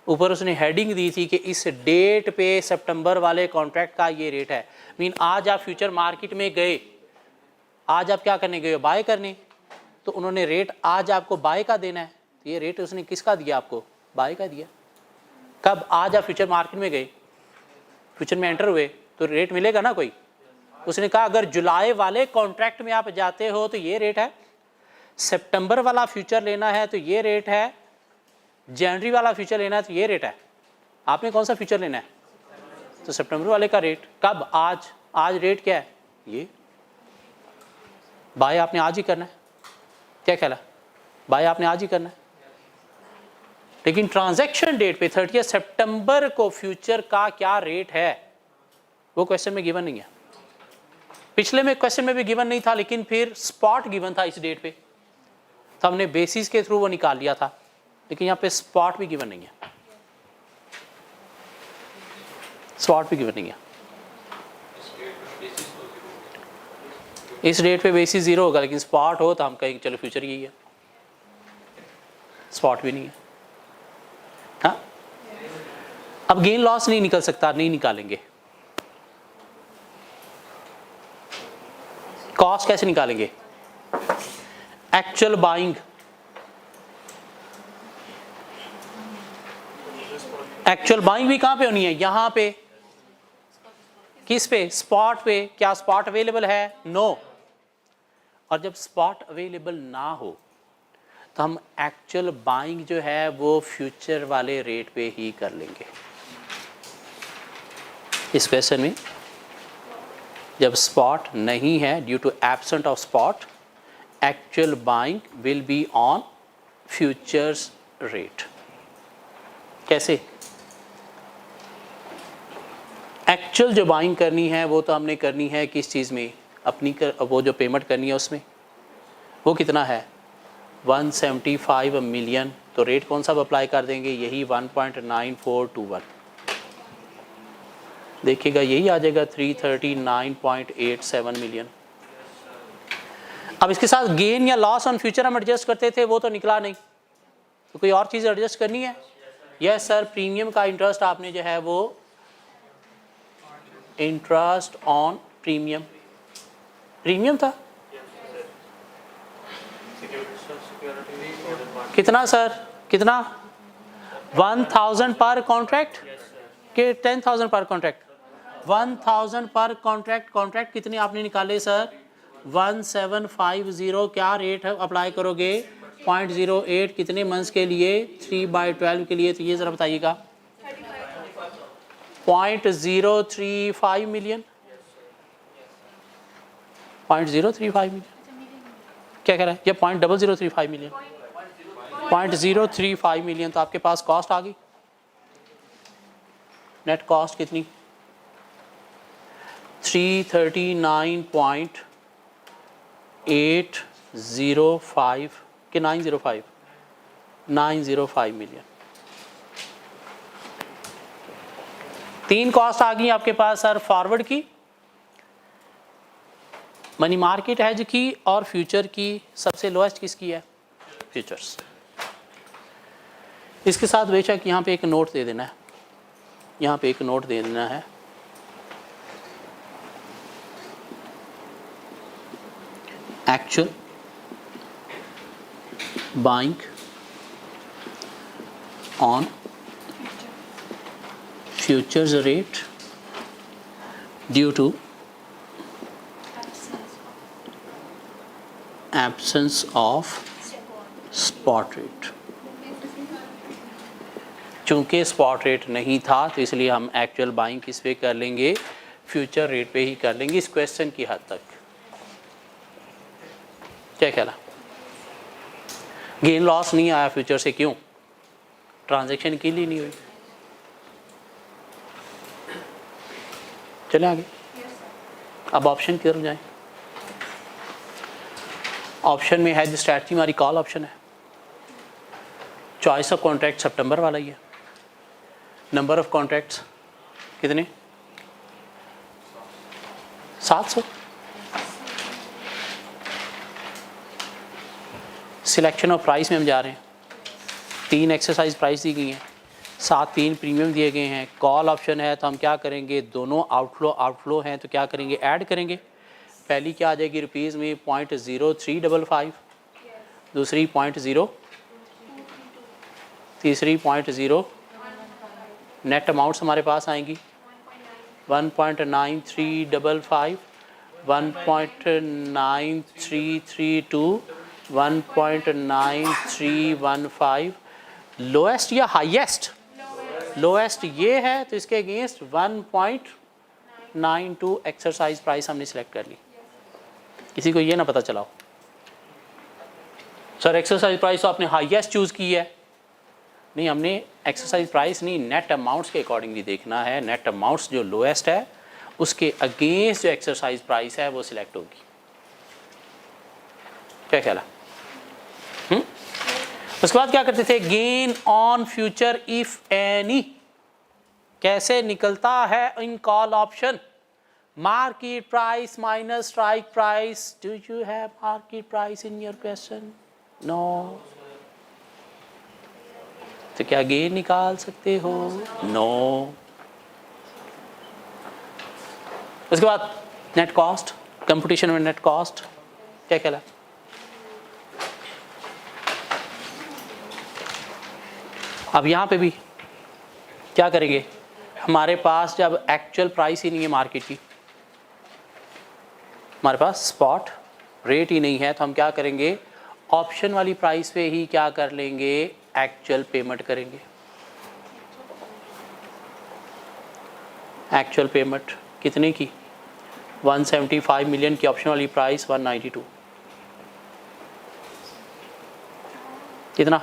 ऊपर उसने हेडिंग दी थी कि इस डेट पे सितंबर वाले कॉन्ट्रैक्ट का ये रेट है। मीन आज आप फ्यूचर मार्केट में गए, आज आप क्या करने गए हो? बाय करने। तो उन्होंने रेट आज आपको बाय का देना है, तो ये रेट उसने किसका दिया? आपको बाय का दिया। कब? आज आप फ्यूचर मार्केट में गए, फ्यूचर में एंटर हुए, तो रेट मिलेगा ना कोई। उसने कहा अगर जुलाई वाले कॉन्ट्रैक्ट में आप जाते हो तो ये रेट है, सितंबर वाला फ्यूचर लेना है तो ये रेट है, जनवरी वाला फ्यूचर लेना है तो ये रेट है। आपने कौन सा फ्यूचर लेना है? तो सितंबर वाले का रेट। कब? आज। आज रेट क्या है? ये। बाय आपने आज ही करना है। क्या कहला? बाय आपने आज ही करना है। लेकिन ट्रांजैक्शन डेट पे 30 सितंबर को फ्यूचर का क्या रेट है वो क्वेश्चन में गिवन नहीं है। पिछले में क्वेश्चन में भी गिवन नहीं था, लेकिन फिर स्पॉट गिवन था इस डेट पे, तो हमने बेसिस के थ्रू वो निकाल लिया था। लेकिन यहाँ पे स्पॉट भी गिवन नहीं है, स्पॉट भी गिवन नहीं है। इस डेट पे बेसिस 0 होगा, लेकिन स्पॉट हो तो हम कहेंगे चलो फ्यूचर यही है। स्पॉट भी नहीं है। हाँ, अब गेन लॉस नहीं निकल सकता, नहीं निकालेंगे। कॉस्ट कैसे निकालेंगे? एक्चुअल बाइंग, एक्चुअल बाइंग भी कहां पे होनी है? यहां पे। किस पे? स्पॉट पे। क्या स्पॉट अवेलेबल है? नो। और जब स्पॉट अवेलेबल ना हो तो हम एक्चुअल बाइंग जो है वो फ्यूचर वाले रेट पे ही कर लेंगे। इस क्वेश्चन में जब स्पॉट नहीं है, due to absent of spot, actual buying will be on futures rate. कैसे? एक्चुअल जो बाइंग करनी है वो तो हमने करनी है किस चीज़ में? अपनी वो जो पेमेंट करनी है उसमें। वो कितना है? 175 मिलियन। तो रेट कौन सा अप्लाई कर देंगे? यही 1.9421। देखिएगा यही आ जाएगा 339.87 मिलियन। अब इसके साथ गेन या लॉस ऑन फ्यूचर हम एडजस्ट करते थे, वो तो निकला नहीं, तो कोई और चीज़ एडजस्ट करनी है। यस सर, प्रीमियम का इंटरेस्ट आपने जो है वो इंटरेस्ट ऑन प्रीमियम, प्रीमियम था कितना सर? कितना? 1000 पर कॉन्ट्रैक्ट के 10,000 पर कॉन्ट्रैक्ट? 1000 पर कॉन्ट्रैक्ट। कॉन्ट्रैक्ट कितने आपने निकाले सर? 1750। क्या रेट है अप्लाई करोगे? 0.08। कितने मंथ्स के लिए? 3/12 के लिए। तो ये जरा बताइएगा। 0.035 मिलियन। 0.035 मिलियन क्या कह रहा है? ये 0.0035 मिलियन। 0.035 मिलियन। तो आपके पास कॉस्ट आ गई। नेट कॉस्ट कितनी? 339.805 के 905 मिलियन। तीन कॉस्ट आ गई आपके पास सर, फॉरवर्ड की, मनी मार्केट हेज की और फ्यूचर की। सबसे लोएस्ट किसकी है? फ्यूचर्स। इसके साथ बेशक यहाँ पे एक नोट दे देना है, यहाँ पे एक नोट दे देना है, actual buying on futures rate due to absence of spot rate। चूंकि स्पॉट रेट नहीं था तो इसलिए हम एक्चुअल बाइंग किस पे कर लेंगे? फ्यूचर रेट पे ही कर लेंगे इस क्वेश्चन की हद तक। क्या ख्याल है? गेन लॉस नहीं आया फ्यूचर से, क्यों? ट्रांजैक्शन की ली नहीं हुई। चले आगे, अब ऑप्शन की तरफ जाएं। ऑप्शन में है जो स्ट्रैटेजी हमारी कॉल ऑप्शन है। चॉइस ऑफ कॉन्ट्रैक्ट सितंबर वाला ही है। नंबर ऑफ कॉन्ट्रैक्ट्स कितने? 700। सिलेक्शन ऑफ प्राइस में हम जा रहे हैं। 3 एक्सरसाइज प्राइस दी गई हैं, 3 प्रीमियम दिए गए हैं। कॉल ऑप्शन है तो हम क्या करेंगे? दोनों आउटफ्लो हैं तो क्या करेंगे? ऐड करेंगे। पहली क्या आ जाएगी रुपीज़ में? 0.0355, दूसरी 0.0, तीसरी 0.0। नेट अमाउंट्स हमारे पास आएंगी 1.9355, 1.9332, 1.9315। लोएस्ट या हाईएस्ट? लोएस्ट ये है तो इसके अगेंस्ट 1.92 एक्सरसाइज प्राइस हमने सिलेक्ट कर ली। किसी को ये ना पता चला हो सर एक्सरसाइज प्राइस तो आपने हाईएस्ट चूज़ की है। नहीं, हमने एक्सरसाइज प्राइस नहीं, नेट अमाउंट्स के अकॉर्डिंगली देखना है। नेट अमाउंट्स जो लोएस्ट है उसके अगेंस्ट जो एक्सरसाइज प्राइस है वो सिलेक्ट होगी। क्या ख्याल है? उसके बाद क्या करते थे? Gain on future if any. कैसे निकलता है in call option? Market price minus strike price. Do you have market price in your question? No. तो क्या गेन निकाल सकते हो? नो। उसके बाद नेट कॉस्ट, कंपटीशन में नेट कॉस्ट। क्या कहला? अब यहाँ पे भी क्या करेंगे? हमारे पास जब एक्चुअल प्राइस ही नहीं है मार्केट की, हमारे पास स्पॉट रेट ही नहीं है, तो हम क्या करेंगे? ऑप्शन वाली प्राइस पे ही क्या कर लेंगे? एक्चुअल पेमेंट करेंगे। एक्चुअल पेमेंट कितने की? 175 मिलियन की ऑप्शन वाली प्राइस 192। कितना?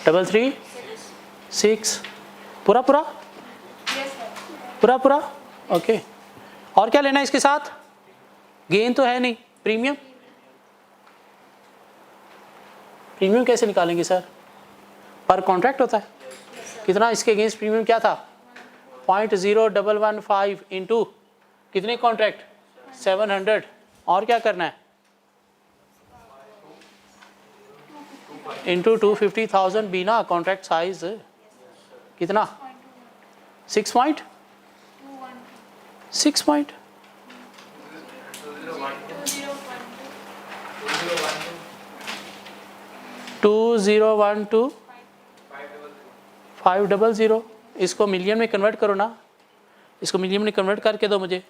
336 पूरा पूरा पूरा पूरा। ओके, और क्या लेना है इसके साथ? गेन तो है नहीं, प्रीमियम। प्रीमियम कैसे निकालेंगे सर? पर कॉन्ट्रैक्ट होता है। कितना इसके अगेंस्ट प्रीमियम क्या था? 0.0115 इंटू कितने कॉन्ट्रैक्ट? 700। और क्या करना है? इंटू 250,000 बीना कॉन्ट्रैक्ट साइज कितना? 6 पॉइंट 2012 500। इसको मिलियन में कन्वर्ट करो ना, इसको मिलियन में कन्वर्ट करके दो मुझे।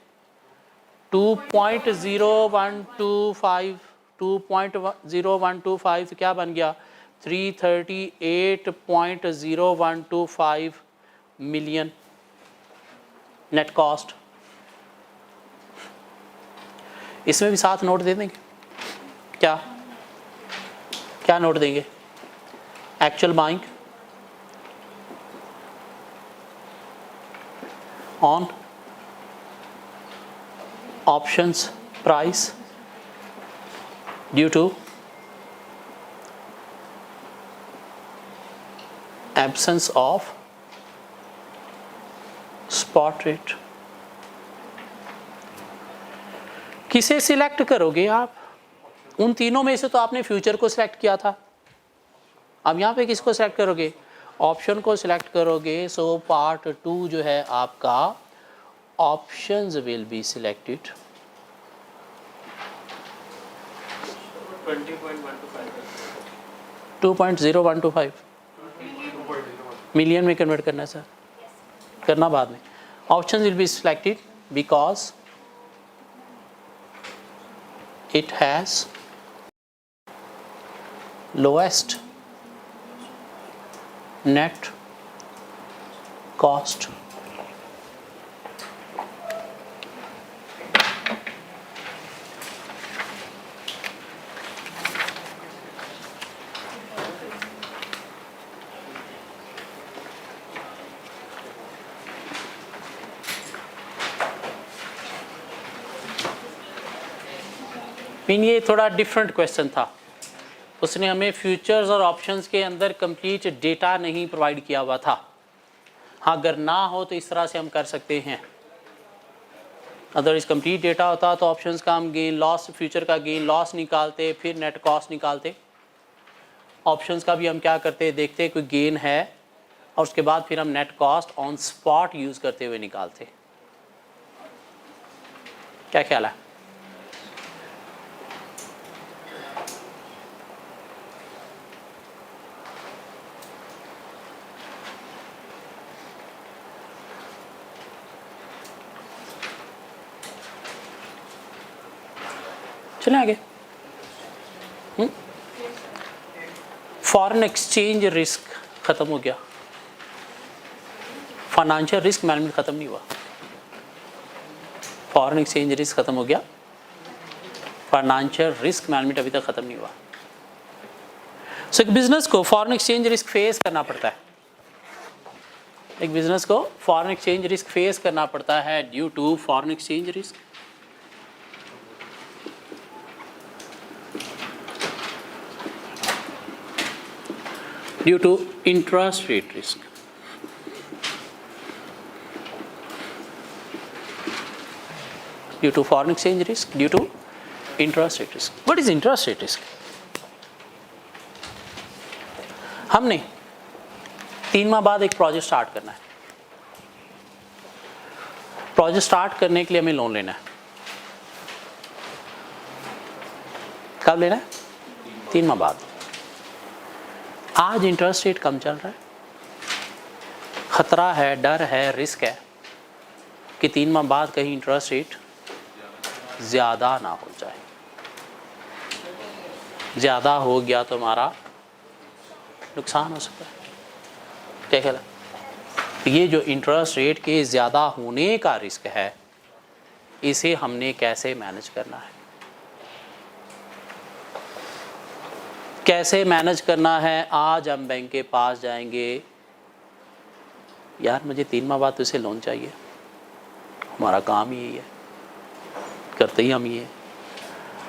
2.0125 तो क्या बन गया? 338.0125 मिलियन नेट कॉस्ट। इसमें भी साथ नोट दे देंगे। क्या क्या नोट देंगे? Actual buying on options price due to absence of spot rate. किसे सिलेक्ट करोगे आप? उन तीनों में से तो आपने फ्यूचर को सिलेक्ट किया था, अब यहाँ पे किसको सिलेक्ट करोगे? ऑप्शन को सिलेक्ट करोगे। सो पार्ट 2 जो है आपका options will be selected. 2.0125 million में कन्वर्ट करना है सर, करना बाद में। Options will be selected because it has lowest net cost. Mean ये थोड़ा डिफरेंट क्वेश्चन था, उसने हमें फ्यूचर्स और ऑप्शंस के अंदर कंप्लीट डेटा नहीं प्रोवाइड किया हुआ था। हाँ, अगर ना हो तो इस तरह से हम कर सकते हैं, अगर इस कंप्लीट डेटा होता तो ऑप्शंस का हम गेन लॉस, फ्यूचर का गेन लॉस निकालते, फिर नेट कॉस्ट निकालते। ऑप्शंस का भी हम क्या करते, देखते कोई गेन है और उसके बाद फिर हम net cost on spot use करते हुए निकालते। क्या ख्याल है? चलें आगे। फॉरेन एक्सचेंज रिस्क ख़त्म हो गया, फाइनेंशियल रिस्क मैनेजमेंट ख़त्म नहीं हुआ। फॉरेन एक्सचेंज रिस्क ख़त्म हो गया, फाइनेंशियल रिस्क मैनेजमेंट अभी तक ख़त्म नहीं हुआ। सो एक बिजनेस को फॉरेन एक्सचेंज रिस्क फेस करना पड़ता है, एक बिजनेस को फॉरेन एक्सचेंज रिस्क फेस करना पड़ता है due to foreign exchange risk, due to interest rate risk. Due to foreign exchange risk, due to interest rate risk. What is interest rate risk? हमने 3 माह बाद एक प्रोजेक्ट स्टार्ट करना है। Project start करने के लिए हमें लोन लेना है। कब लेना है? 3 माह बाद। आज इंटरेस्ट रेट कम चल रहा है, ख़तरा है, डर है, रिस्क है कि 3 माह बाद कहीं इंटरेस्ट रेट ज़्यादा ना हो जाए। ज़्यादा हो गया तो हमारा नुकसान हो सकता है। क्या ख्याल है? ये जो इंटरेस्ट रेट के ज़्यादा होने का रिस्क है, इसे हमने कैसे मैनेज करना है? कैसे मैनेज करना है? आज हम बैंक के पास जाएंगे, यार मुझे 3 माह बाद तुझसे लोन चाहिए, हमारा काम ही यही है, करते ही हम ये,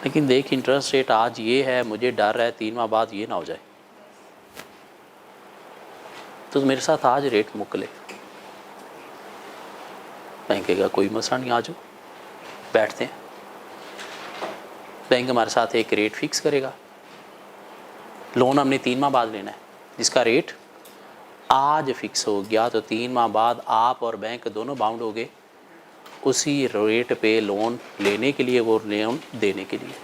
लेकिन देख इंटरेस्ट रेट आज ये है, मुझे डर है 3 माह बाद ये ना हो जाए, तो मेरे साथ आज रेट मुक ले। बैंक का कोई मसला नहीं, आ जाओ बैठते हैं। बैंक हमारे साथ एक रेट फिक्स करेगा, लोन हमने 3 माह बाद लेना है, जिसका रेट आज फिक्स हो गया तो 3 माह बाद आप और बैंक दोनों बाउंड हो गए उसी रेट पे लोन लेने के लिए, वो लोन देने के लिए।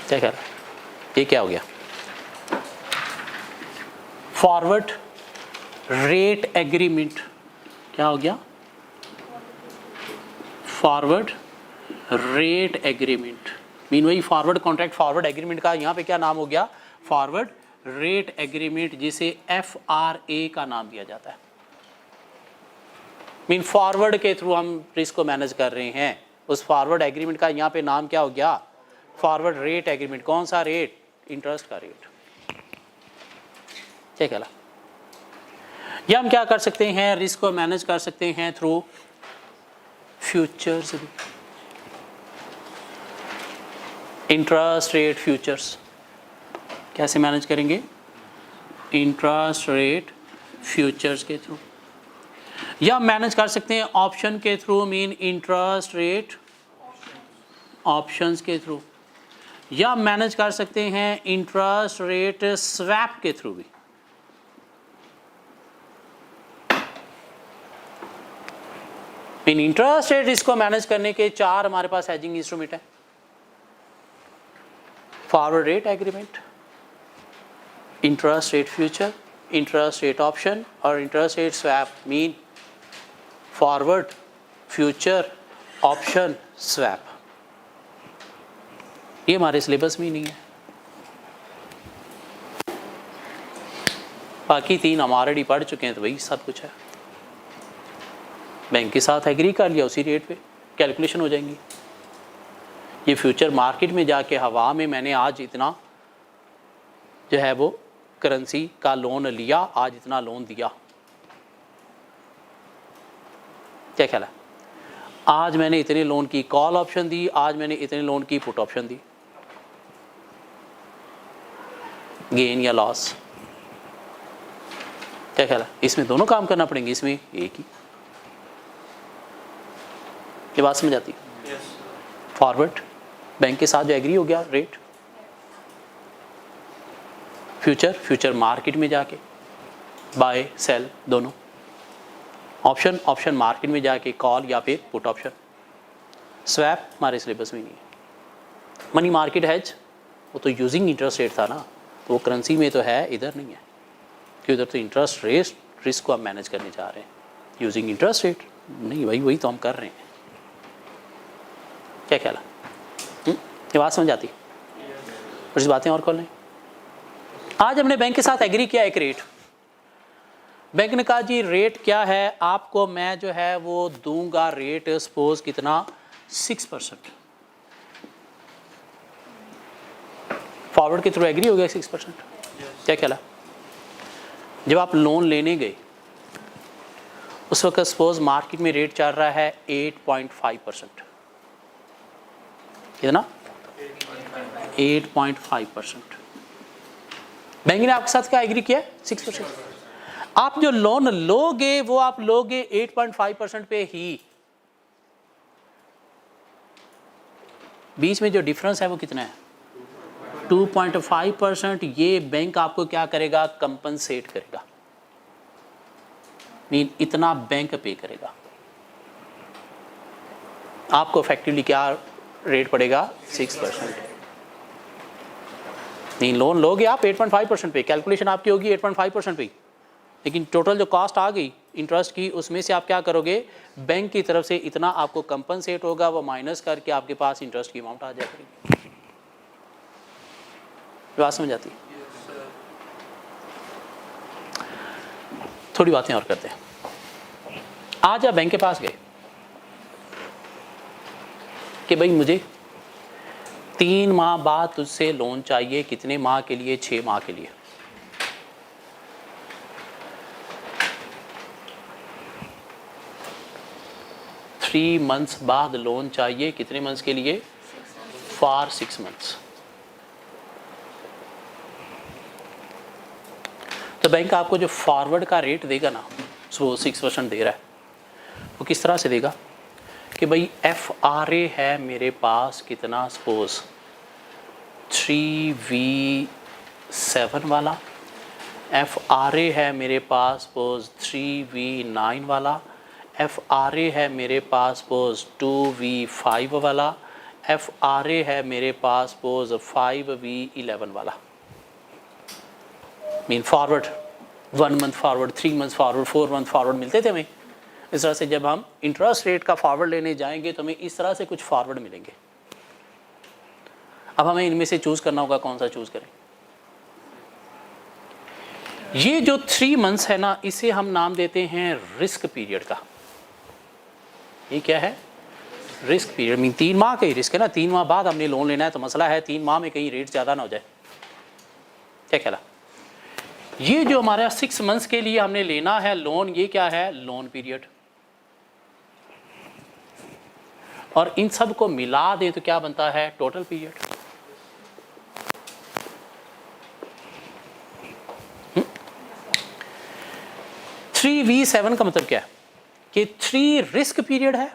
क्या कह रहा है? ये क्या हो गया? Forward rate agreement. क्या हो गया? Forward rate agreement. मीन वही फॉरवर्ड कॉन्ट्रैक्ट, फॉरवर्ड एग्रीमेंट का यहाँ पे क्या नाम हो गया? फॉरवर्ड रेट एग्रीमेंट, जिसे FRA का नाम दिया जाता है। मीन फॉरवर्ड के थ्रू हम रिस्क को मैनेज कर रहे हैं, उस फॉरवर्ड एग्रीमेंट का यहाँ पे नाम क्या हो गया? Forward rate agreement. कौन सा रेट? इंटरेस्ट का रेट। क्या कहला? या हम क्या कर सकते हैं? रिस्क को मैनेज कर सकते हैं through futures, interest rate futures. कैसे मैनेज करेंगे? इंटरेस्ट रेट फ्यूचर्स के थ्रू। या मैनेज कर सकते हैं ऑप्शन के through, mean interest rate options के थ्रू, या मैनेज कर सकते हैं इंटरेस्ट रेट स्वैप के थ्रू भी। मीन इंटरेस्ट रेट रिस्क को मैनेज करने के 4 हमारे पास हेजिंग इंस्ट्रूमेंट है। Forward rate agreement, interest rate future, interest rate option और interest rate swap. Mean forward, future, option, swap. ये हमारे सिलेबस में ही नहीं है। बाकी 3 हम ऑलरेडी पढ़ चुके हैं, तो वही सब कुछ है। बैंक के साथ एग्री कर लिया, उसी रेट पे कैलकुलेशन हो जाएंगी। ये फ्यूचर मार्केट में जाके हवा में मैंने आज इतना जो है वो करेंसी का लोन लिया, आज इतना लोन दिया, क्या ख्याल है? आज मैंने इतने लोन की कॉल ऑप्शन दी, आज मैंने इतने लोन की पुट ऑप्शन दी, गेन या लॉस, क्या ख्याल है? इसमें दोनों काम करना पड़ेंगे, इसमें एक ही। ये बात समझ आती है? फॉरवर्ड बैंक के साथ जो एग्री हो गया रेट, फ्यूचर, फ्यूचर मार्केट में जाके बाय सेल दोनों, ऑप्शन, ऑप्शन मार्केट में जाके कॉल या फिर पुट ऑप्शन, स्वैप हमारे सिलेबस में नहीं है। मनी मार्केट हेज वो तो यूजिंग इंटरेस्ट रेट था ना, तो वो करेंसी में तो है, इधर नहीं है, कि उधर तो इंटरेस्ट रेट रिस्क को हम मैनेज करने जा रहे हैं। यूजिंग इंटरेस्ट रेट नहीं, वही तो हम कर रहे हैं। क्या ख्याल है? ये बात समझ आती? कुछ बातें और खोलें। आज हमने बैंक के साथ एग्री किया एक रेट, बैंक ने कहा जी रेट क्या है आपको, मैं जो है वो दूंगा रेट सपोज कितना 6%। फॉरवर्ड के थ्रू एग्री हो गया 6%। क्या ख्याल है? जब आप लोन लेने गए उस वक्त सपोज मार्केट में रेट चल रहा है 8.5%, कितना? 8.5%। बैंक ने आपके साथ क्या एग्री किया? 6%। आप जो लोन लोगे वो आप लोगे 8.5% पे ही। बीच में जो डिफरेंस है वो कितना है? 2.5%। ये बैंक आपको क्या करेगा? कंपनसेट करेगा। मीन इतना बैंक पे करेगा। आपको इफेक्टिवली क्या रेट पड़ेगा? 6%। नहीं, लोन लोगे आप 8.5% पे, कैलकुलेशन आपकी होगी 8.5% पे, लेकिन टोटल जो कॉस्ट आ गई इंटरेस्ट की, उसमें से आप क्या करोगे? बैंक की तरफ से इतना आपको कंपनसेट होगा, वो माइनस करके आपके पास इंटरेस्ट की अमाउंट आ जाएगी। बात समझ आती? थोड़ी बातें और करते हैं। आज आप बैंक के पास गए कि भाई मुझे 3 माह बाद तुझसे लोन चाहिए। कितने माह के लिए? 6 माह के लिए। थ्री मंथ्स बाद लोन चाहिए। कितने मंथ्स के लिए? For 6 months. तो बैंक आपको जो फॉरवर्ड का रेट देगा ना, वो 6% दे रहा है, वो किस तरह से देगा कि भाई FRA है मेरे पास कितना, सपोज 3V7 वाला, FRA है मेरे पास सपोज 3V9 वाला, FRA है मेरे पास सपोज 2V5 वाला, FRA है मेरे पास सपोज 5V11 वाला। Mean forward 1 month forward, 3 month forward, 4 month forward मिलते थे हमें। इस तरह से जब हम इंटरेस्ट रेट का फॉरवर्ड लेने जाएंगे तो हमें इस तरह से कुछ फॉरवर्ड मिलेंगे। अब हमें इनमें से चूज करना होगा कौन सा चूज करें। ये जो 3 मंथ्स है ना, इसे हम नाम देते हैं रिस्क पीरियड का। ये क्या है? Risk period. मीन 3 माह का ही रिस्क है ना। 3 माह बाद हमने लोन लेना है, तो मसला है 3 माह में कहीं रेट ज़्यादा ना हो जाए। क्या ख्याल है? ये जो हमारा 6 मंथ्स के लिए हमने लेना है लोन, ये क्या है? Loan period. और इन सब को मिला दें तो क्या बनता है? Total period. 3V7 का मतलब क्या है? कि 3 रिस्क पीरियड है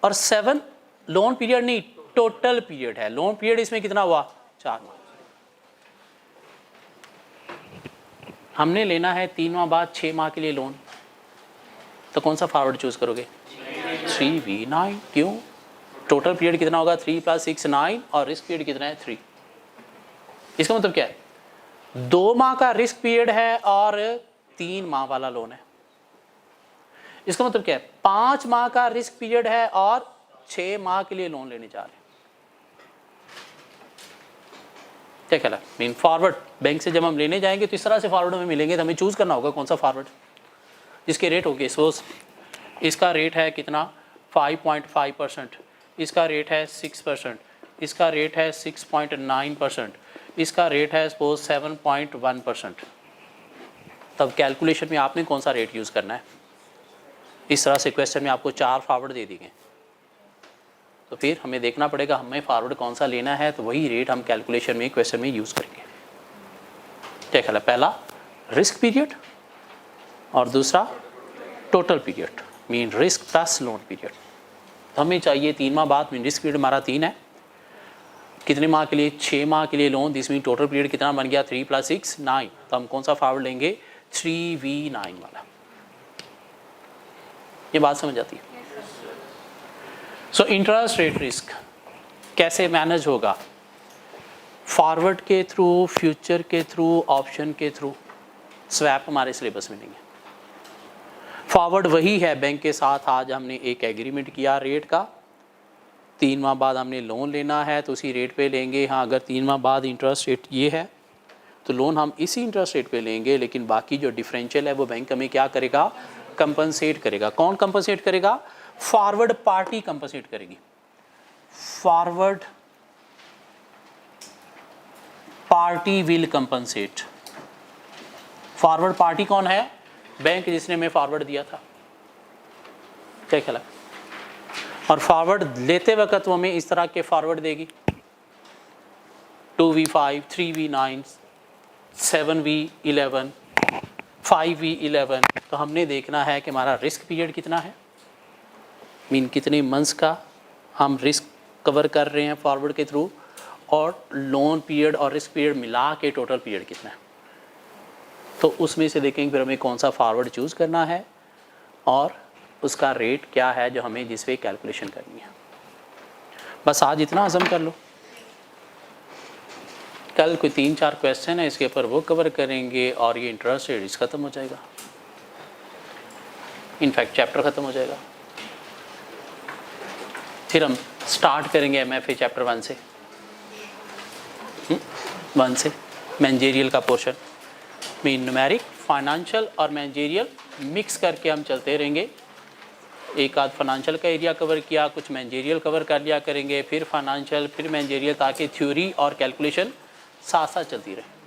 और 7 लोन पीरियड नहीं, टोटल पीरियड है। लोन पीरियड इसमें कितना हुआ? 4 माह। हमने लेना है 3 माह बाद 6 माह के लिए लोन, तो कौन सा फॉरवर्ड चूज करोगे? 3V9। क्यों? टोटल पीरियड कितना होगा? 3 + 6 9 और रिस्क पीरियड कितना है? 3। इसका मतलब क्या है? 2 माह का रिस्क पीरियड है और 3 माह वाला लोन है। इसका मतलब क्या है? 5 माह का रिस्क पीरियड है और 6 माह के लिए लोन लेने जा रहे हैं। क्या कहला? मीन फॉरवर्ड बैंक से जब हम लेने जाएंगे तो इस तरह से फॉरवर्ड में मिलेंगे, तो हमें चूज करना होगा कौन सा फॉरवर्ड जिसके रेट होंगे। सपोज इसका रेट है कितना? 5.5%, इसका रेट है 6%, इसका रेट है 6.9%, इसका रेट है सपोज 7.1%। तब कैलकुलेशन में आपने कौन सा रेट यूज़ करना है? इस तरह से क्वेश्चन में आपको 4 फॉरवर्ड दे दिए, तो फिर हमें देखना पड़ेगा हमें फॉरवर्ड कौन सा लेना है, तो वही रेट हम कैलकुलेशन में क्वेश्चन में यूज़ करेंगे। क्या ख्याल है? पहला रिस्क पीरियड और दूसरा total period, mean risk plus lone period. तो हमें चाहिए 3 माह बाद, मीन रिस्क पीरियड हमारा 3 है, कितने माह के लिए? 6 माह के लिए loan. This mean total period कितना बन गया? 3 + 6 9। तो हम कौन सा फॉरवर्ड लेंगे? 3V9 वाला। ये बात समझ आती है? सो इंटरेस्ट रेट रिस्क कैसे मैनेज होगा? फॉरवर्ड के थ्रू, फ्यूचर के थ्रू, ऑप्शन के थ्रू। स्वैप हमारे सिलेबस में नहीं है। फॉरवर्ड वही है, बैंक के साथ आज हमने एक एग्रीमेंट किया रेट का, 3 माह बाद हमने लोन लेना है तो उसी रेट पे लेंगे। हाँ, अगर 3 माह बाद इंटरेस्ट रेट ये है तो लोन हम इसी इंटरेस्ट रेट पे लेंगे, लेकिन बाकी जो डिफरेंशियल है वो बैंक हमें क्या करेगा? कंपनसेट करेगा। कौन कंपनसेट करेगा? फॉरवर्ड पार्टी कंपनसेट करेगी। Forward party will compensate. Forward party कौन है? बैंक जिसने हमें फॉरवर्ड दिया था। क्या ख्याल है? और फॉरवर्ड लेते वक्त वो हमें इस तरह के फॉरवर्ड देगी, 2V5, 3V9, 7V11, 5V11। तो हमने देखना है कि हमारा रिस्क पीरियड कितना है, मीन कितने मंथ्स का हम रिस्क कवर कर रहे हैं फॉरवर्ड के थ्रू, और लोन पीरियड और रिस्क पीरियड मिला के टोटल पीरियड कितना है। तो उसमें से देखेंगे फिर हमें कौन सा फॉरवर्ड चूज़ करना है और उसका रेट क्या है जो हमें जिस पे कैलकुलेशन करनी है। बस आज इतना हजम कर लो। कल कोई 3-4 क्वेश्चन है, इसके ऊपर वो कवर करेंगे और ये इंटरेस्ट रेट ख़त्म हो जाएगा। इनफैक्ट चैप्टर ख़त्म हो जाएगा। फिर हम स्टार्ट करेंगे MFA चैप्टर 1 से, 1 से मैनेजरियल का पोर्शन, मीन न्यूमेरिक, फाइनेंशियल और मैनेजरियल मिक्स करके हम चलते रहेंगे। एक आध फाइनेंशियल का एरिया कवर किया, कुछ मैनेजरियल कवर कर लिया करेंगे, फिर फाइनेंशियल, फिर मैनेजरियल, ताकि थ्योरी और कैलकुलेशन साथ साथ चलती रहे।